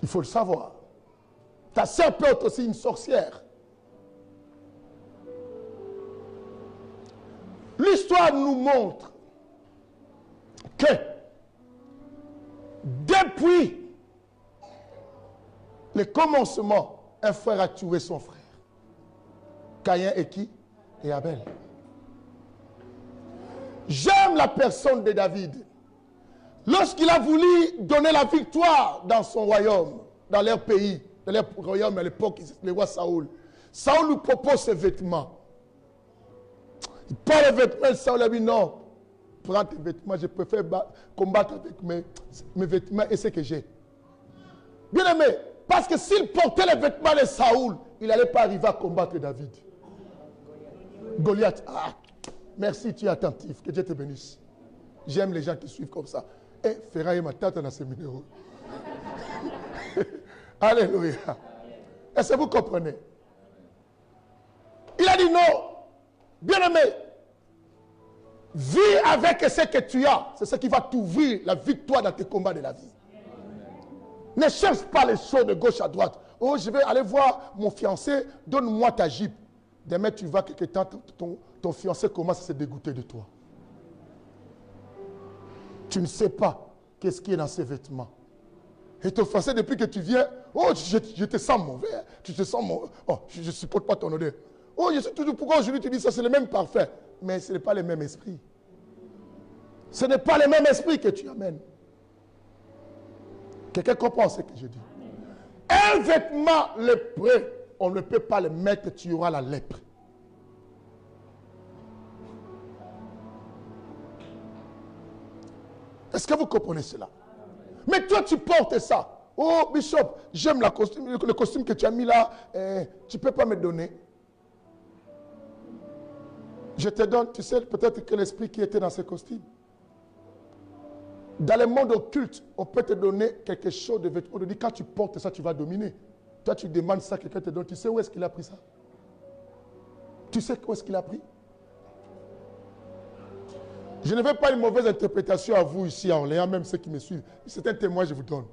Il faut le savoir. Ta sœur peut être aussi une sorcière. L'histoire nous montre que depuis le commencement, un frère a tué son frère. Caïn et qui? Et Abel. J'aime la personne de David. Lorsqu'il a voulu donner la victoire dans son royaume, dans leur pays, dans leur royaume à l'époque, le roi Saoul, Saoul lui propose ses vêtements. Il prend les vêtements, Saoul a dit non. Prends tes vêtements, je préfère combattre avec mes vêtements et ce que j'ai. Bien aimé, parce que s'il portait les vêtements de Saoul, il n'allait pas arriver à combattre David. Goliath, ah, merci, tu es attentif, que Dieu te bénisse. J'aime les gens qui suivent comme ça. Et Ferraille ma tante dans ce numéro. Alléluia. Est-ce que vous comprenez? Il a dit non. Bien aimé, vis avec ce que tu as. C'est ce qui va t'ouvrir la victoire dans tes combats de la vie. Ne cherche pas les choses de gauche à droite. Oh, je vais aller voir mon fiancé, donne-moi ta jupe. Demain, tu vas quelque temps, ton fiancé commence à se dégoûter de toi. Tu ne sais pas qu'est-ce qui est dans ses vêtements. Et ton fiancé, depuis que tu viens, oh, je te sens mauvais. Tu te sens mauvais. Oh, je ne supporte pas ton odeur. Oh, je sais toujours pourquoi aujourd'hui tu dis ça, c'est le même parfum. Mais ce n'est pas le même esprit. Ce n'est pas le même esprit que tu amènes. Quelqu'un comprend ce que je dis? Un vêtement lépreux, on ne peut pas le mettre, tu auras la lèpre. Est-ce que vous comprenez cela? Mais toi, tu portes ça. Oh, Bishop, j'aime le costume que tu as mis là. Tu ne peux pas me donner. Je te donne, tu sais, peut-être que l'esprit qui était dans ce costume. Dans le monde occulte, on peut te donner quelque chose de vêtement. On te dit, quand tu portes ça, tu vas dominer. Toi, tu demandes ça, quelqu'un te donne. Tu sais où est-ce qu'il a pris ça? Tu sais où est-ce qu'il a pris? Je ne veux pas une mauvaise interprétation à vous ici à Orléans, même ceux qui me suivent. C'est un témoin, je vous donne.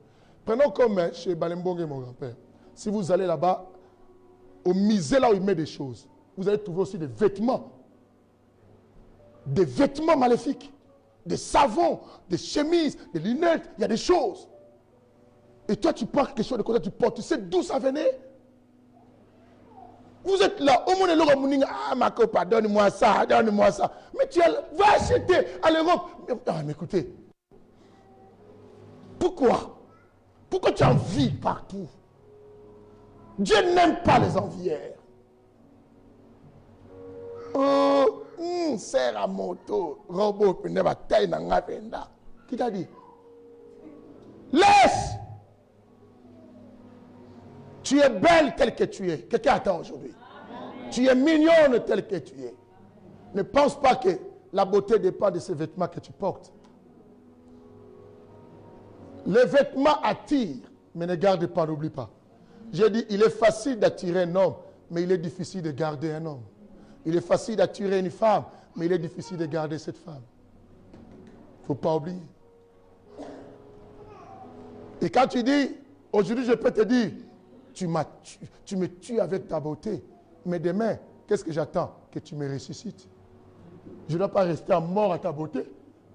Prenons comme chez Balembong et mon grand-père. Si vous allez là-bas, au musée là où il met des choses, vous allez trouver aussi des vêtements. Des vêtements maléfiques. Des savons, des chemises, des lunettes. Il y a des choses. Et toi, tu prends quelque chose de côté, tu portes. Tu sais d'où ça venait? Vous êtes là, au monde est ah ma copain, donne-moi ça, donne-moi ça. Mais tu vas acheter à l'Europe. Ah, mais écoutez, pourquoi? Pourquoi tu envies partout? Dieu n'aime pas les envieurs. Oh, serre à moto, robot, qui t'a dit? Laisse! Tu es belle telle que tu es. Quelqu'un attend aujourd'hui. Tu es mignonne telle que tu es. Ne pense pas que la beauté dépend de ces vêtements que tu portes. Les vêtements attirent, mais ne garde pas, n'oublie pas. J'ai dit, il est facile d'attirer un homme, mais il est difficile de garder un homme. Il est facile d'attirer une femme, mais il est difficile de garder cette femme. Il ne faut pas oublier. Et quand tu dis, aujourd'hui je peux te dire, tu me tues avec ta beauté. Mais demain, qu'est-ce que j'attends? Que tu me ressuscites. Je ne dois pas rester mort à ta beauté.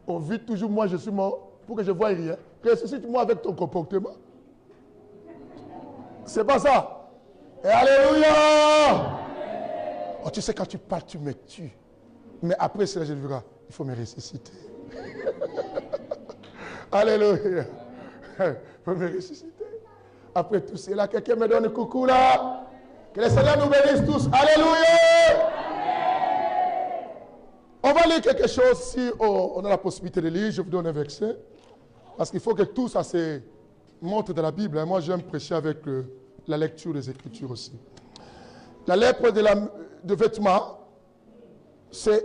On vit toujours, moi je suis mort, pour que je ne voie rien. Ressuscite-moi avec ton comportement. C'est pas ça. Et alléluia! Oh, tu sais, quand tu parles, tu me tues. Mais après cela, je dirai, il faut me ressusciter. Alléluia. Il faut me ressusciter. Après tout cela, quelqu'un me donne un coucou là. Que le Seigneur nous bénisse tous. Alléluia. On va lire quelque chose si on a la possibilité de lire. Je vous donne un verset. Parce qu'il faut que tout ça se montre dans la Bible. Moi, j'aime prêcher avec la lecture des Écritures aussi. La lèpre de vêtements, c'est,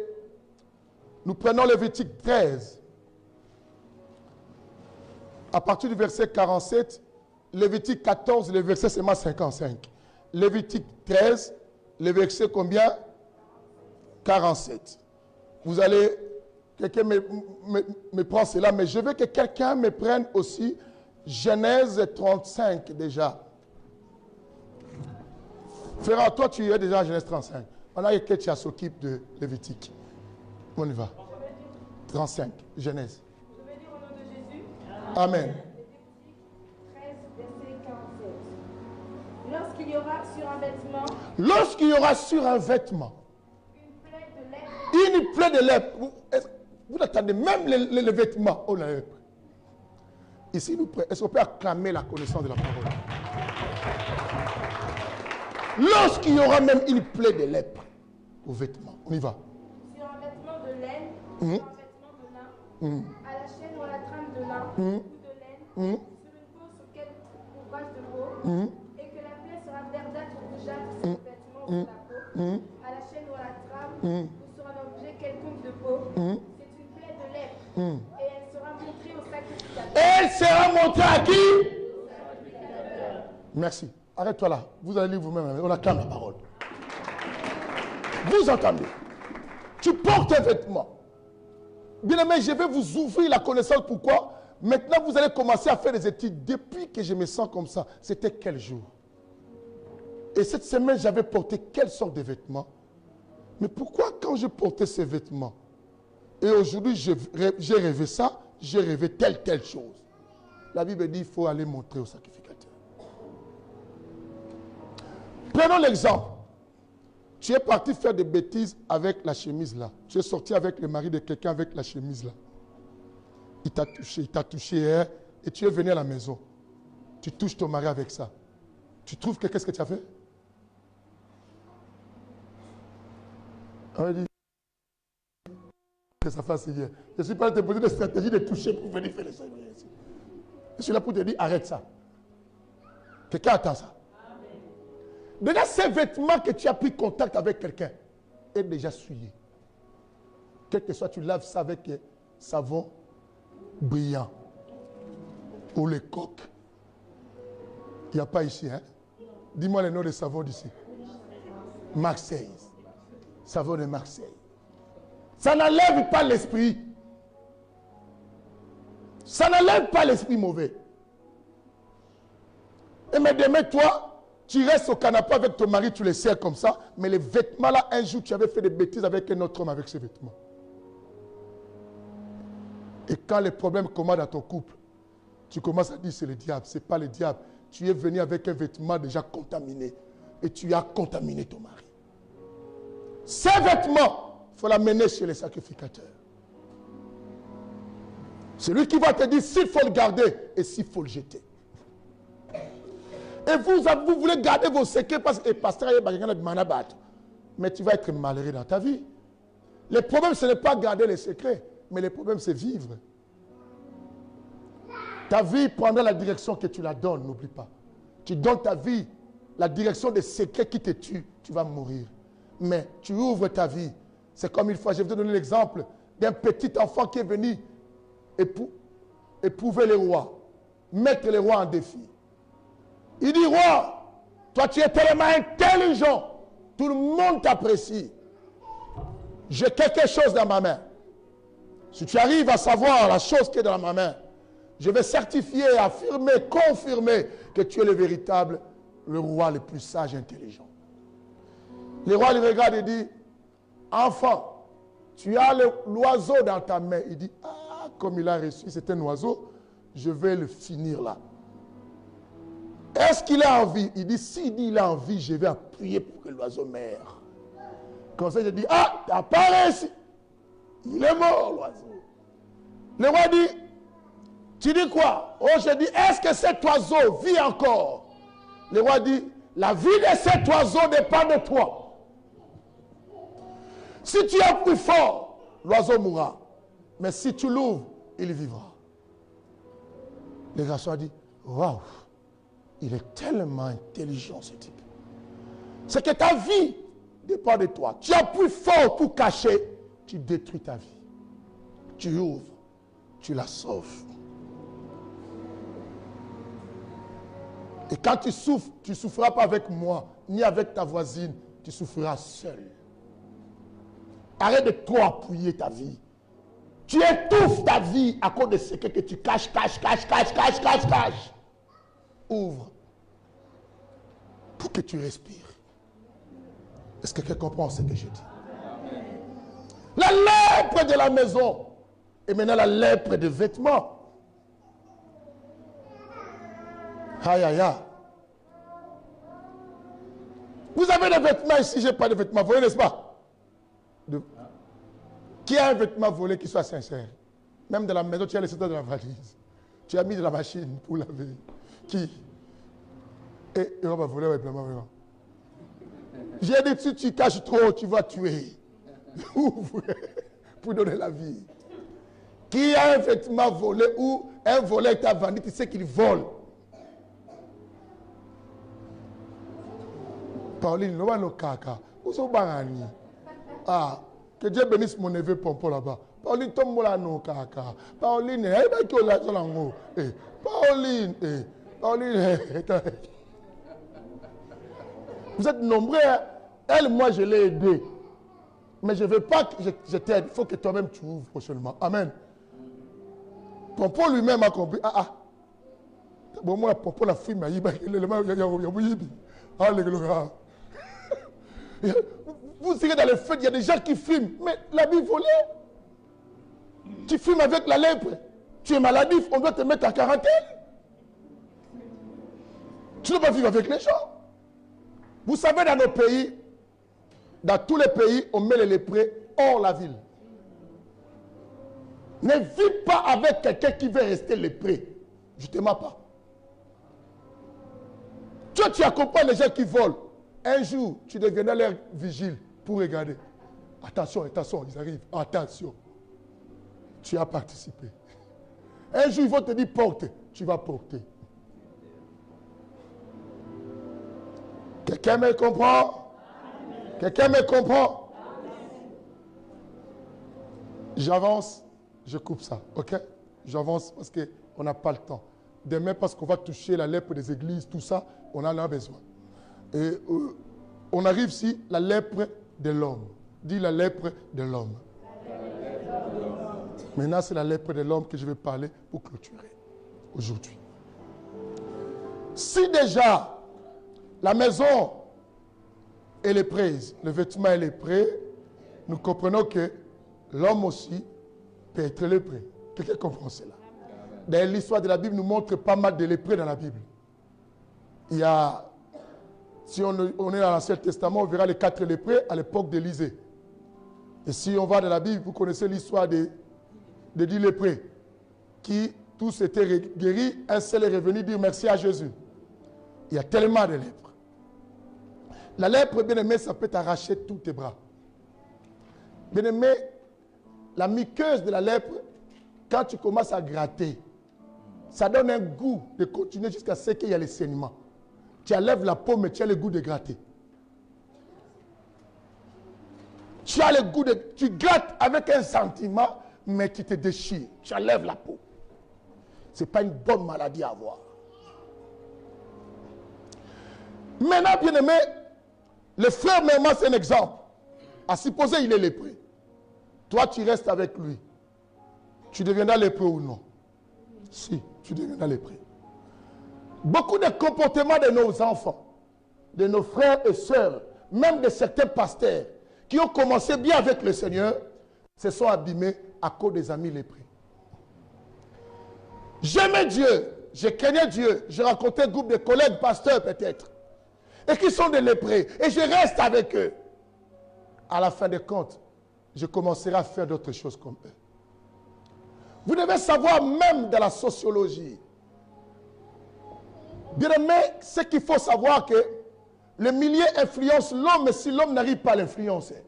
nous prenons Lévitique 13. À partir du verset 47, Lévitique 14, le verset seulement 55. Lévitique 13, le verset combien? 47. Vous allez, quelqu'un me prend cela, mais je veux que quelqu'un me prenne aussi Genèse 35 déjà. Frère, toi tu es déjà à Genèse 35. On a quelqu'un qui s'occupe de Lévitique. On y va. 35, Genèse. Je vais dire au nom de Jésus. Amen. Lorsqu'il y aura sur un vêtement, lorsqu'il y aura sur un vêtement une plaie de lèpre, vous attendez même les vêtements, oh la lèpre. Ici, est-ce qu'on peut acclamer la connaissance de la parole? Lorsqu'il y aura même une plaie de lèpre au vêtement, on y va. Sur un vêtement de laine, sur un vêtement de lin, à la chaîne ou à la trame de lin ou de laine, sur une peau sur quelque ouvrage de peau, et que la plaie sera verdâtre ou rougeâtre sur le vêtement ou sur la peau, à la chaîne ou à la trame, ou sur un objet quelconque de peau, c'est une plaie de lèpre, et elle sera montrée au sacrificateur. Elle sera montrée à qui? Merci. Arrête-toi là. Vous allez lire vous-même. On acclame la parole. Vous entendez? Tu portes un vêtement. Bien aimé, je vais vous ouvrir la connaissance. Pourquoi? Maintenant, vous allez commencer à faire des études. Depuis que je me sens comme ça, c'était quel jour? Et cette semaine, j'avais porté quelle sorte de vêtements? Mais pourquoi quand je portais ces vêtements, et aujourd'hui j'ai rêvé ça, j'ai rêvé telle chose? La Bible dit qu'il faut aller montrer au sacrificateur. Prenons l'exemple. Tu es parti faire des bêtises avec la chemise là. Tu es sorti avec le mari de quelqu'un avec la chemise là. Il t'a touché, hein, et tu es venu à la maison. Tu touches ton mari avec ça. Tu trouves que qu'est-ce que tu as fait? On dit, que ça fasse hier. Je ne suis pas là pour te poser des stratégies de toucher pour venir faire les choses. Je suis là pour te dire, arrête ça. Quelqu'un attend ça. Déjà, ces vêtements que tu as pris contact avec quelqu'un est déjà souillé. Quel que soit, tu laves ça avec savon brillant ou les coques. Il n'y a pas ici, hein? Dis-moi le nom des savons d'ici. Marseille. Savon de Marseille. Ça n'enlève pas l'esprit. Ça n'enlève pas l'esprit mauvais. Et mais demain, toi, tu restes au canapé avec ton mari, tu les serres comme ça, mais les vêtements là, un jour, tu avais fait des bêtises avec un autre homme avec ces vêtements. Et quand les problèmes commencent dans ton couple, tu commences à dire c'est le diable, ce n'est pas le diable. Tu es venu avec un vêtement déjà contaminé et tu as contaminé ton mari. Ces vêtements, il faut l'amener chez les sacrificateurs. C'est lui qui va te dire s'il faut le garder et s'il faut le jeter. Et vous voulez garder vos secrets parce que pasteur, mais tu vas être malheureux dans ta vie. Le problème, ce n'est pas garder les secrets, mais le problème, c'est vivre. Ta vie prendra la direction que tu la donnes, n'oublie pas. Tu donnes ta vie, la direction des secrets qui te tuent, tu vas mourir. Mais tu ouvres ta vie. C'est comme une fois, je vais te donner l'exemple d'un petit enfant qui est venu éprouver les rois, mettre les rois en défi. Il dit, roi, toi tu es tellement intelligent, tout le monde t'apprécie. J'ai quelque chose dans ma main. Si tu arrives à savoir la chose qui est dans ma main, je vais certifier, affirmer, confirmer que tu es le véritable, le roi le plus sage et intelligent. Le roi le regarde et dit, enfant, tu as l'oiseau dans ta main. Il dit, ah, comme il a reçu, c'est un oiseau, je vais le finir là. Est-ce qu'il a envie? Il dit, s'il dit il a envie, je vais appuyer pour que l'oiseau meure. Comme ça, je dis, ah, tu n'as pas réussi. Il est mort, l'oiseau. Le roi dit, tu dis quoi? Oh, je dis, est-ce que cet oiseau vit encore? Le roi dit, la vie de cet oiseau dépend de toi. Si tu es plus fort, l'oiseau mourra. Mais si tu l'ouvres, il vivra. Le garçon a dit, waouh, il est tellement intelligent ce type. C'est que ta vie dépend de toi. Tu es plus fort pour cacher, tu détruis ta vie. Tu ouvres, tu la sauves. Et quand tu souffres, tu ne souffriras pas avec moi, ni avec ta voisine, tu souffriras seul. Arrête de trop appuyer ta vie. Tu étouffes ta vie à cause de ce que tu caches. Ouvre pour que tu respires. Est-ce que quelqu'un comprend ce que je dis? La lèpre de la maison et maintenant la lèpre des vêtements. Aïe, aïe, aïe. Vous avez des vêtements ici, je n'ai pas de vêtements volés, n'est-ce pas? Qui a un vêtement volé qui soit sincère? Même dans la maison, tu as laissé dans la valise. Tu as mis de la machine pour laver. Qui? Et on va voler vraiment. J'ai dit, si tu caches trop, tu vas tuer. Ouvre pour donner la vie. Qui a un vêtement volé ou un voleur t'a vendu, tu sais qu'il vole. Pauline, nous allons caca. Où sont les Ah, que Dieu bénisse mon neveu Pompo là-bas. Pauline, tombe là, non, caca. Pauline, Pauline, vous êtes nombreux, hein? Elle, moi, je l'ai aidé. Mais je ne veux pas que je t'aide. Il faut que toi-même tu ouvres prochainement. Amen. Pompo lui-même a compris. Bon, moi, Pompo, la fille, vous irez dans les fêtes, il y a des gens qui fument. Mais la vie volée. Tu fumes avec la lèpre. Tu es maladif, on doit te mettre en quarantaine. Tu ne peux pas vivre avec les gens. Vous savez, dans nos pays, dans tous les pays, on met les lépreux hors la ville. Ne vis pas avec quelqu'un qui veut rester lépreux. Je ne te mens pas. Toi, tu accompagnes les gens qui volent. Un jour, tu deviendras leur vigile pour regarder. Attention, attention, ils arrivent. Attention. Tu as participé. Un jour, il faut te dire porte. Tu vas porter. Quelqu'un me comprend? Quelqu'un me comprend? J'avance, je coupe ça, ok? J'avance parce qu'on n'a pas le temps. Demain, parce qu'on va toucher la lèpre des églises, tout ça, on en a besoin. Et on arrive ici, la lèpre de l'homme. Dis la lèpre de l'homme. Maintenant, c'est la lèpre de l'homme que je vais parler pour clôturer aujourd'hui. Si déjà la maison elle est prise, le vêtement elle est prêt, nous comprenons que l'homme aussi peut être lépreux. Quelqu'un comprend cela? D'ailleurs, l'histoire de la Bible nous montre pas mal de lépreux dans la Bible. Il y a, si on est dans l'Ancien Testament, on verra les 4 lépreux à l'époque d'Élisée. Et si on va dans la Bible, vous connaissez l'histoire de 10 lépreux qui tous étaient guéris, un seul est revenu dire merci à Jésus. Il y a tellement de lèpres. La lèpre, bien aimé, ça peut t'arracher tous tes bras. Bien aimé, la muqueuse de la lèpre, quand tu commences à gratter, ça donne un goût de continuer jusqu'à ce qu'il y ait les saignements. Tu enlèves la peau, mais tu as le goût de gratter. Tu as le goût de... Tu grattes avec un sentiment, mais tu te déchires. Tu enlèves la peau. Ce n'est pas une bonne maladie à avoir. Maintenant, bien aimé, le frère Merma, c'est un exemple. À supposer il est lépreux. Toi, tu restes avec lui. Tu deviendras lépreux ou non? Si, tu deviendras lépreux. Beaucoup de comportements de nos enfants, de nos frères et sœurs, même de certains pasteurs, qui ont commencé bien avec le Seigneur, se sont abîmés à cause des amis lépreux. J'aimais Dieu, je craignais Dieu, j'ai rencontré un groupe de collègues pasteurs peut-être, et qui sont des lépreux, et je reste avec eux. À la fin des comptes, je commencerai à faire d'autres choses comme eux. Vous devez savoir, même dans la sociologie, bien aimé, ce qu'il faut savoir que le milieu influence l'homme, mais si l'homme n'arrive pas à l'influencer.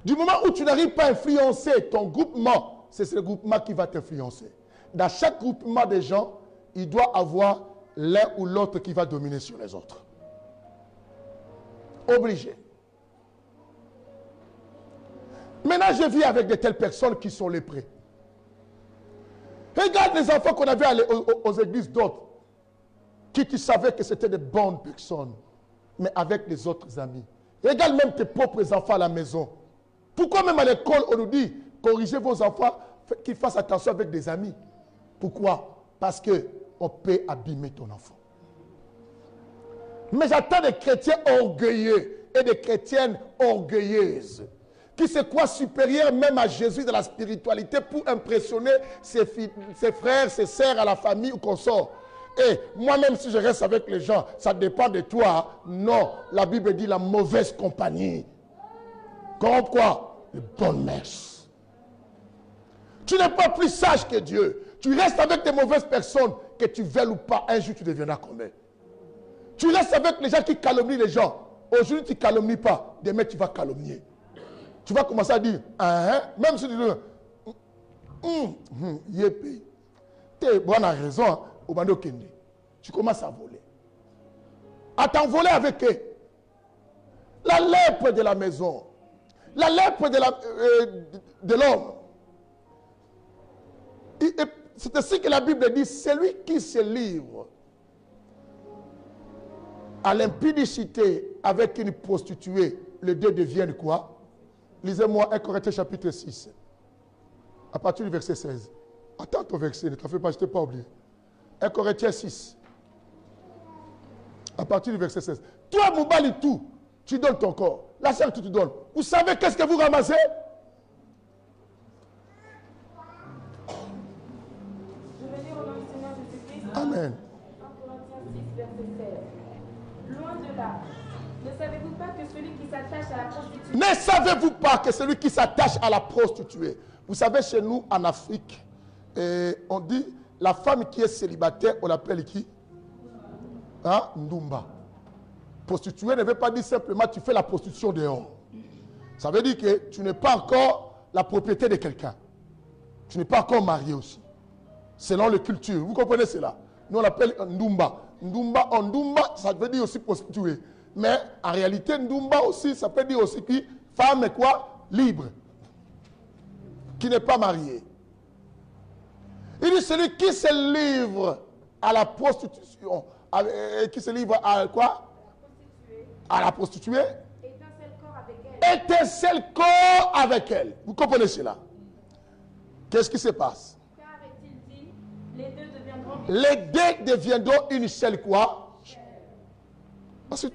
Du moment où tu n'arrives pas à influencer ton groupement, c'est ce groupement qui va t'influencer. Dans chaque groupement des gens, il doit avoir l'un ou l'autre qui va dominer sur les autres. Obligé. Maintenant, je vis avec de telles personnes qui sont lépreux. Regarde les enfants qu'on avait aux églises d'autres, qui tu savais que c'était de bonnes personnes, mais avec les autres amis. Regarde même tes propres enfants à la maison. Pourquoi même à l'école, on nous dit, corrigez vos enfants, qu'ils fassent attention avec des amis? Pourquoi? Parce qu'on peut abîmer ton enfant. Mais j'attends des chrétiens orgueilleux et des chrétiennes orgueilleuses qui se croient supérieurs même à Jésus dans la spiritualité pour impressionner ses frères, ses sœurs, à la famille ou consorts. Et moi-même, si je reste avec les gens, ça dépend de toi. Non, la Bible dit la mauvaise compagnie. Comme quoi? Les bonnes mœurs. Tu n'es pas plus sage que Dieu. Tu restes avec des mauvaises personnes, que tu veuilles ou pas, un jour tu deviendras comme eux. Tu restes avec les gens qui calomnient les gens. Aujourd'hui, tu ne calomnies pas. Demain, tu vas calomnier. Tu vas commencer à dire, même si tu dis, yépi, tu es bonne raison, au bando kende. Tu commences à voler. À t'envoler avec eux. La lèpre de la maison. La lèpre de l'homme. C'est ainsi que la Bible dit, celui qui se livre à l'impudicité avec une prostituée, les deux deviennent quoi? Lisez-moi 1 Corinthiens chapitre 6, à partir du verset 16. Attends ton verset, ne t'en fais pas, je ne t'ai pas oublié. 1 Corinthiens 6, à partir du verset 16. Toi, Moubali, tout, tu donnes ton corps. La sœur, tu te donnes. Vous savez qu'est-ce que vous ramassez? Je vais lire au nom du Seigneur Jésus-Christ. Amen. 1 Corinthiens 6, verset 16. Loin de là. Ne savez-vous pas que celui qui s'attache à la prostituée... Ne savez-vous pas que celui qui s'attache à la prostituée... Vous savez, chez nous, en Afrique, on dit, la femme qui est célibataire, on l'appelle qui? Hein? Ndumba. Prostituée ne veut pas dire simplement tu fais la prostitution dehors. Ça veut dire que tu n'es pas encore la propriété de quelqu'un. Tu n'es pas encore marié aussi. Selon les cultures. Vous comprenez cela? Nous, on l'appelle Ndumba. Ndumba, ça veut dire aussi prostituée. Mais en réalité, Ndumba aussi, ça peut dire aussi que femme est quoi? Libre. Qui n'est pas mariée. Il dit celui qui se livre à la prostitution, qui se livre à quoi? À la prostituée. Est un seul corps avec elle. Vous comprenez cela? Qu'est-ce qui se passe? Car est-il dit, les deux deviendront une seule quoi? Ensuite,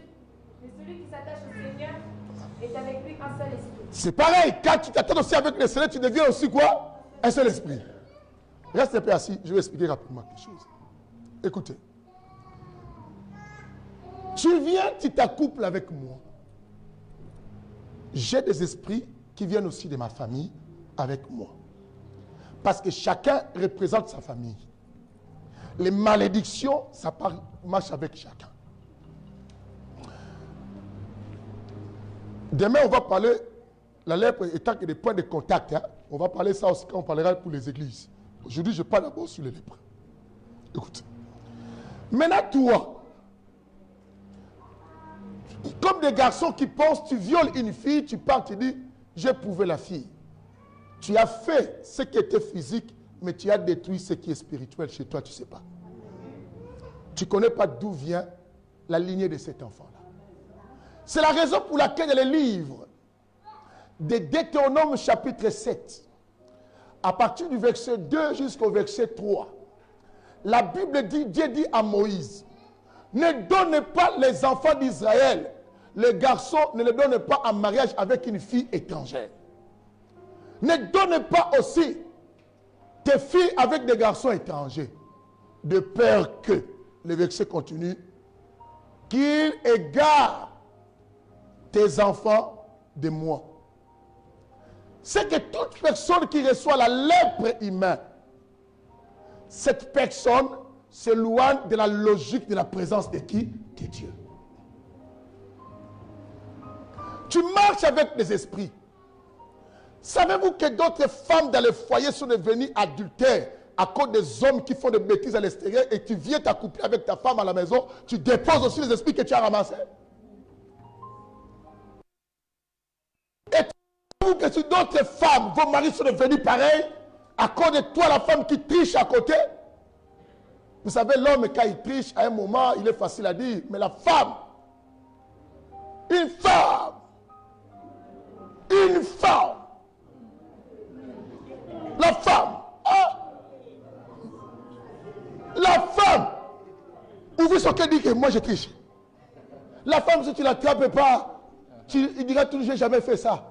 mais celui qui s'attache au Seigneur est avec lui un seul esprit. c'est pareil, quand tu t'attaches aussi avec le Seigneur, tu deviens aussi quoi? Un seul esprit. Reste un peu assis, je vais expliquer rapidement quelque chose. Écoutez. Tu viens, tu t'accouples avec moi. J'ai des esprits qui viennent aussi de ma famille avec moi. Parce que chacun représente sa famille. Les malédictions, ça marche avec chacun. Demain, on va parler, la lèpre étant que des points de contact. Hein, on va parler ça aussi quand on parlera pour les églises. Aujourd'hui, je parle d'abord sur les lèpres. Écoute. Maintenant, toi, comme des garçons qui pensent, tu violes une fille, tu pars, tu dis, j'ai prouvé la fille. Tu as fait ce qui était physique, mais tu as détruit ce qui est spirituel chez toi, tu ne sais pas. Tu ne connais pas d'où vient la lignée de cet enfant-là. C'est la raison pour laquelle dans les livres de Deutéronome chapitre 7, à partir du verset 2 jusqu'au verset 3, la Bible dit, Dieu dit à Moïse, ne donne pas les enfants d'Israël, les garçons ne les donne pas en mariage avec une fille étrangère. Ne donne pas aussi tes filles avec des garçons étrangers, de peur que, le verset continue, qu'ils égarent tes enfants de moi. C'est que toute personne qui reçoit la lèpre humaine, cette personne s'éloigne de la logique de la présence de qui? De Dieu. Tu marches avec des esprits. Savez-vous que d'autres femmes dans les foyers sont devenues adultères à cause des hommes qui font des bêtises à l'extérieur et tu viens t'accoupler avec ta femme à la maison, tu déposes aussi les esprits que tu as ramassés? Et savez-vous que si d'autres femmes, vos maris sont devenus pareils à cause de toi, la femme qui triche à côté? Vous savez, l'homme, quand il triche, à un moment, il est facile à dire, mais la femme, une femme, la femme, la femme, ouvrez son cœur et dit que moi je triche. La femme, si tu ne l'attrapes pas, il dira toujours, je n'ai jamais fait ça.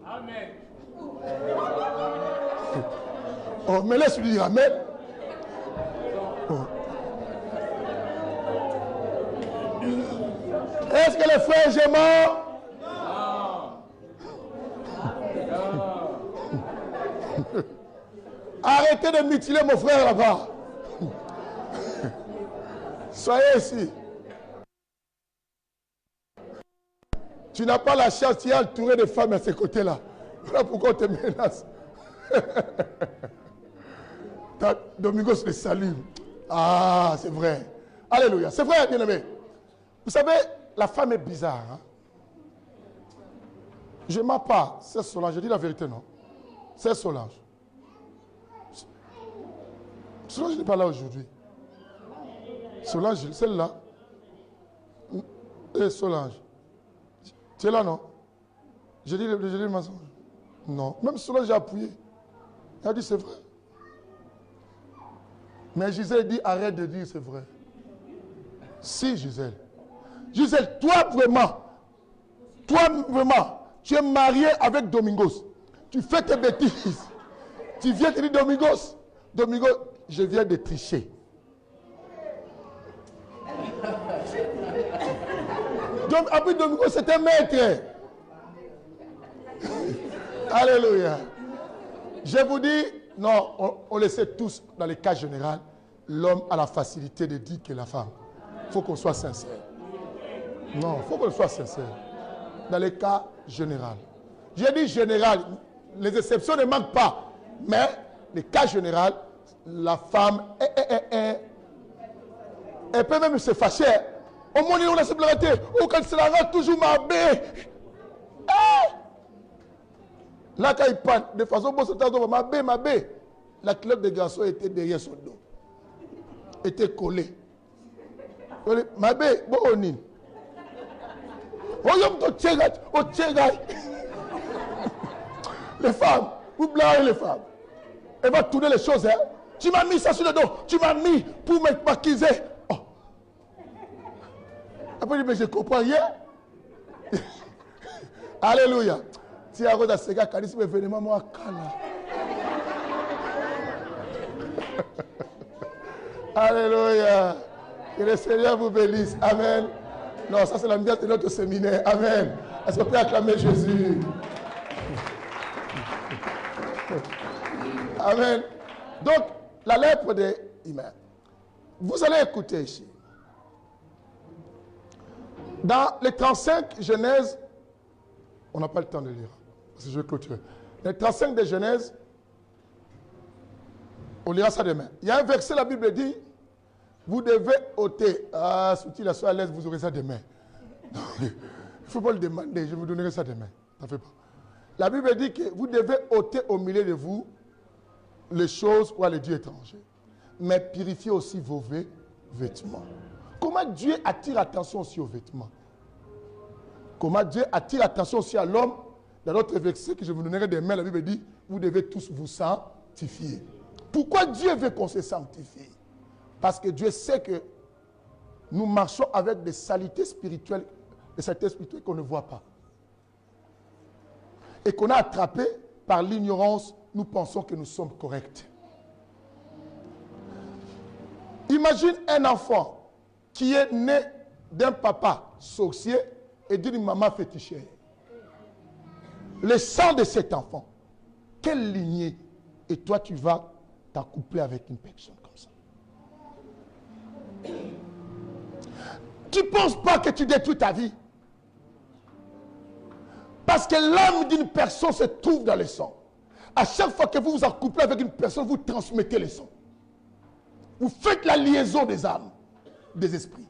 Amen. Oh, mais laisse-lui dire Amen. Oh. Est-ce que les frères gémeaux? Arrêtez de mutiler mon frère là-bas. Soyez ici. Tu n'as pas la chance, tu es entouré de femmes à ces côtés-là. Voilà pourquoi on te menace. Domingos le salue. Ah, c'est vrai. Alléluia. C'est vrai, bien-aimé. Vous savez, la femme est bizarre. Hein? Je ne mens pas. C'est Solange. Je dis la vérité, non? C'est Solange. Solange n'est pas là aujourd'hui. Solange, celle-là. Et Solange. Tu es là, non? J'ai dit le mensonge. Non. Même Solange, j'ai appuyé. Elle a dit c'est vrai. Mais Gisèle dit arrête de dire c'est vrai. Si, Gisèle. Gisèle, toi vraiment, tu es marié avec Domingos. Tu fais tes bêtises. Tu viens te dire Domingos, je viens de tricher. Donc, après Domingos, c'est un maître. Alléluia. Je vous dis, non, on le sait tous, dans les cas généraux, l'homme a la facilité de dire que la femme. Il faut qu'on soit sincère. Non, il faut qu'on soit sincère. Dans les cas généraux. J'ai dit général, les exceptions ne manquent pas. Mais le cas général, la femme, elle peut même se fâcher. Au moins, on a simplement ou quand c'est la rate, toujours ma baie. Là, quand il parle, de façon, bon, c'est ma baie. La clope de garçon était derrière son dos. Était collée. Ma baie, bon, on y. Les femmes, vous blaguez les femmes. Elle va tourner les choses. Hein? Tu m'as mis ça sur le dos. Tu m'as mis pour me maquiller. Oh. Après, mais je ne comprends rien. Alléluia. Si à Rosa Sega, Kadis me venait moi Kala. Alléluia. Que le Seigneur vous bénisse. Amen. Non, ça c'est l'ambiance de notre séminaire. Amen. Est-ce qu'on peut acclamer Jésus? Amen. Donc, la lèpre de Hymen. Vous allez écouter ici. Dans les 35 Genèse, on n'a pas le temps de lire, parce que je vais clôturer. Les 35 de Genèse, on lira ça demain. Il y a un verset, la Bible dit, vous devez ôter. Ah, si tu la sois à l'aise, vous aurez ça demain. Il ne faut pas le demander, je vous donnerai ça demain. Ça fait pas. La Bible dit que vous devez ôter au milieu de vous les choses pour les dieux étrangers. Mais purifiez aussi vos vêtements. Comment Dieu attire attention aussi aux vêtements? Comment Dieu attire attention aussi à l'homme? Dans notre verset que je vous donnerai demain, la Bible dit, vous devez tous vous sanctifier. Pourquoi Dieu veut qu'on se sanctifie? Parce que Dieu sait que nous marchons avec des saletés spirituelles qu'on ne voit pas. Et qu'on a attrapé par l'ignorance, nous pensons que nous sommes corrects. Imagine un enfant qui est né d'un papa sorcier et d'une maman fétichère. Le sang de cet enfant, quelle lignée? Et toi, tu vas t'accoupler avec une personne comme ça. Tu ne penses pas que tu détruis ta vie? Parce que l'âme d'une personne se trouve dans le sang. À chaque fois que vous vous accouplez avec une personne, vous transmettez le sang. Vous faites la liaison des âmes, des esprits.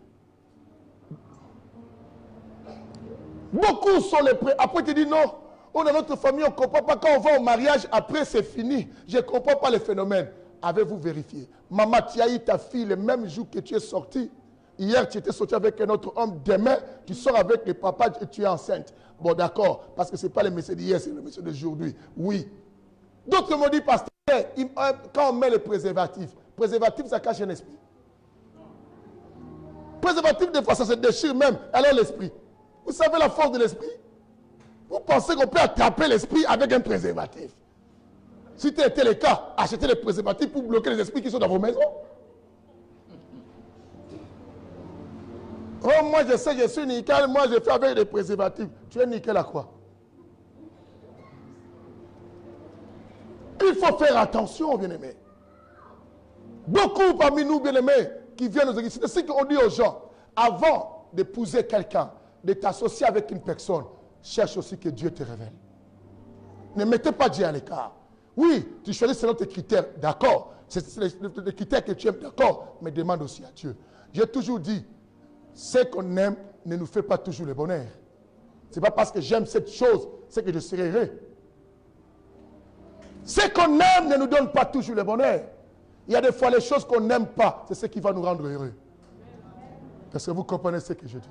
Beaucoup sont les prêts. Après, tu dis non, on a notre famille, on ne comprend pas. Quand on va au mariage, après c'est fini. Je ne comprends pas le phénomène. Avez-vous vérifié? Maman, tu as eu ta fille le même jour que tu es sorti. Hier, tu étais sorti avec un autre homme. Demain, tu sors avec le papa et tu es enceinte. Bon, d'accord, parce que ce n'est pas le monsieur d'hier, c'est le monsieur d'aujourd'hui. Oui. D'autres m'ont dit, pasteur, quand on met le préservatif, ça cache un esprit. Préservatif, des fois, ça se déchire même. Alors l'esprit. Vous savez la force de l'esprit? Vous pensez qu'on peut attraper l'esprit avec un préservatif? Si tel était le cas, achetez les préservatifs pour bloquer les esprits qui sont dans vos maisons. Oh, moi je sais, je suis nickel, moi je fais avec des préservatifs. Tu es nickel à quoi? Il faut faire attention, bien-aimés. Beaucoup parmi nous, bien-aimés, qui viennent aux églises, c'est ce qu'on dit aux gens. Avant d'épouser quelqu'un, de t'associer avec une personne, cherche aussi que Dieu te révèle. Ne mettez pas Dieu à l'écart. Oui, tu choisis selon tes critères, d'accord. C'est les critères que tu aimes, d'accord. Mais demande aussi à Dieu. J'ai toujours dit, ce qu'on aime ne nous fait pas toujours le bonheur. Ce n'est pas parce que j'aime cette chose, c'est que je serai heureux. Ce qu'on aime ne nous donne pas toujours le bonheur. Il y a des fois les choses qu'on n'aime pas, c'est ce qui va nous rendre heureux. Est-ce que vous comprenez ce que je dis?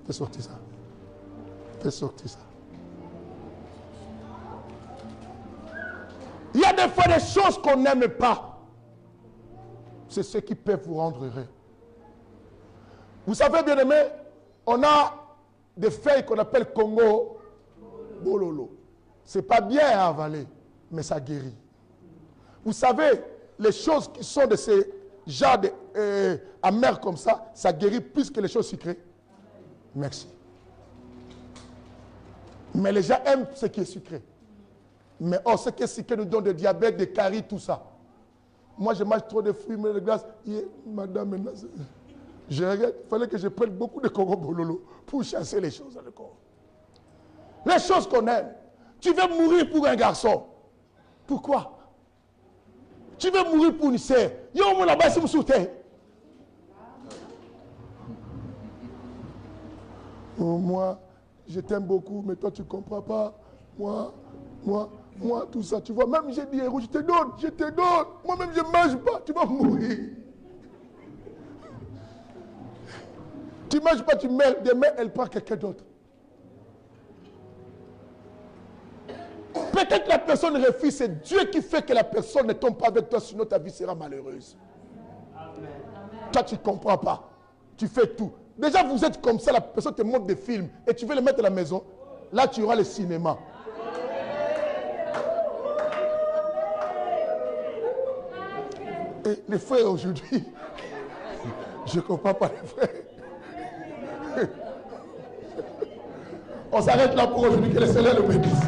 Fais sortir ça. Fais sortir ça. Il y a des fois des choses qu'on n'aime pas. C'est ce qui peut vous rendre heureux. Vous savez, bien aimé, on a des feuilles qu'on appelle Congo Bololo. Ce n'est pas bien à avaler, mais ça guérit. Vous savez, les choses qui sont de ces genres amers comme ça guérit plus que les choses sucrées. Merci. Mais les gens aiment ce qui est sucré. Mais ce qui est sucré nous donne des diabètes, des caries, tout ça. Moi, je mange trop de fruits, mais de glace. Madame, maintenant, je regrette. Il fallait que je prenne beaucoup de Congo Bololo pour chasser les choses dans le corps. Les choses qu'on aime. Tu veux mourir pour un garçon. Pourquoi? Tu veux mourir pour une sœur. Il y a au moins là-bas, c'est mon soutien. Oh, moi, je t'aime beaucoup, mais toi, tu ne comprends pas. Moi, tout ça. Tu vois, même j'ai dit, je te donne. Moi-même, je ne mange pas. Tu vas mourir. Tu ne manges pas, tu meurs. Demain, elle prend quelqu'un d'autre. Peut-être que la personne refuse, c'est Dieu qui fait que la personne ne tombe pas avec toi, sinon ta vie sera malheureuse. Amen. Toi, tu ne comprends pas. Tu fais tout. Déjà, vous êtes comme ça, la personne te montre des films et tu veux les mettre à la maison. Là, tu auras le cinéma. Et les frères aujourd'hui, je ne comprends pas les frères. On s'arrête là pour aujourd'hui, que le Seigneur nous bénisse.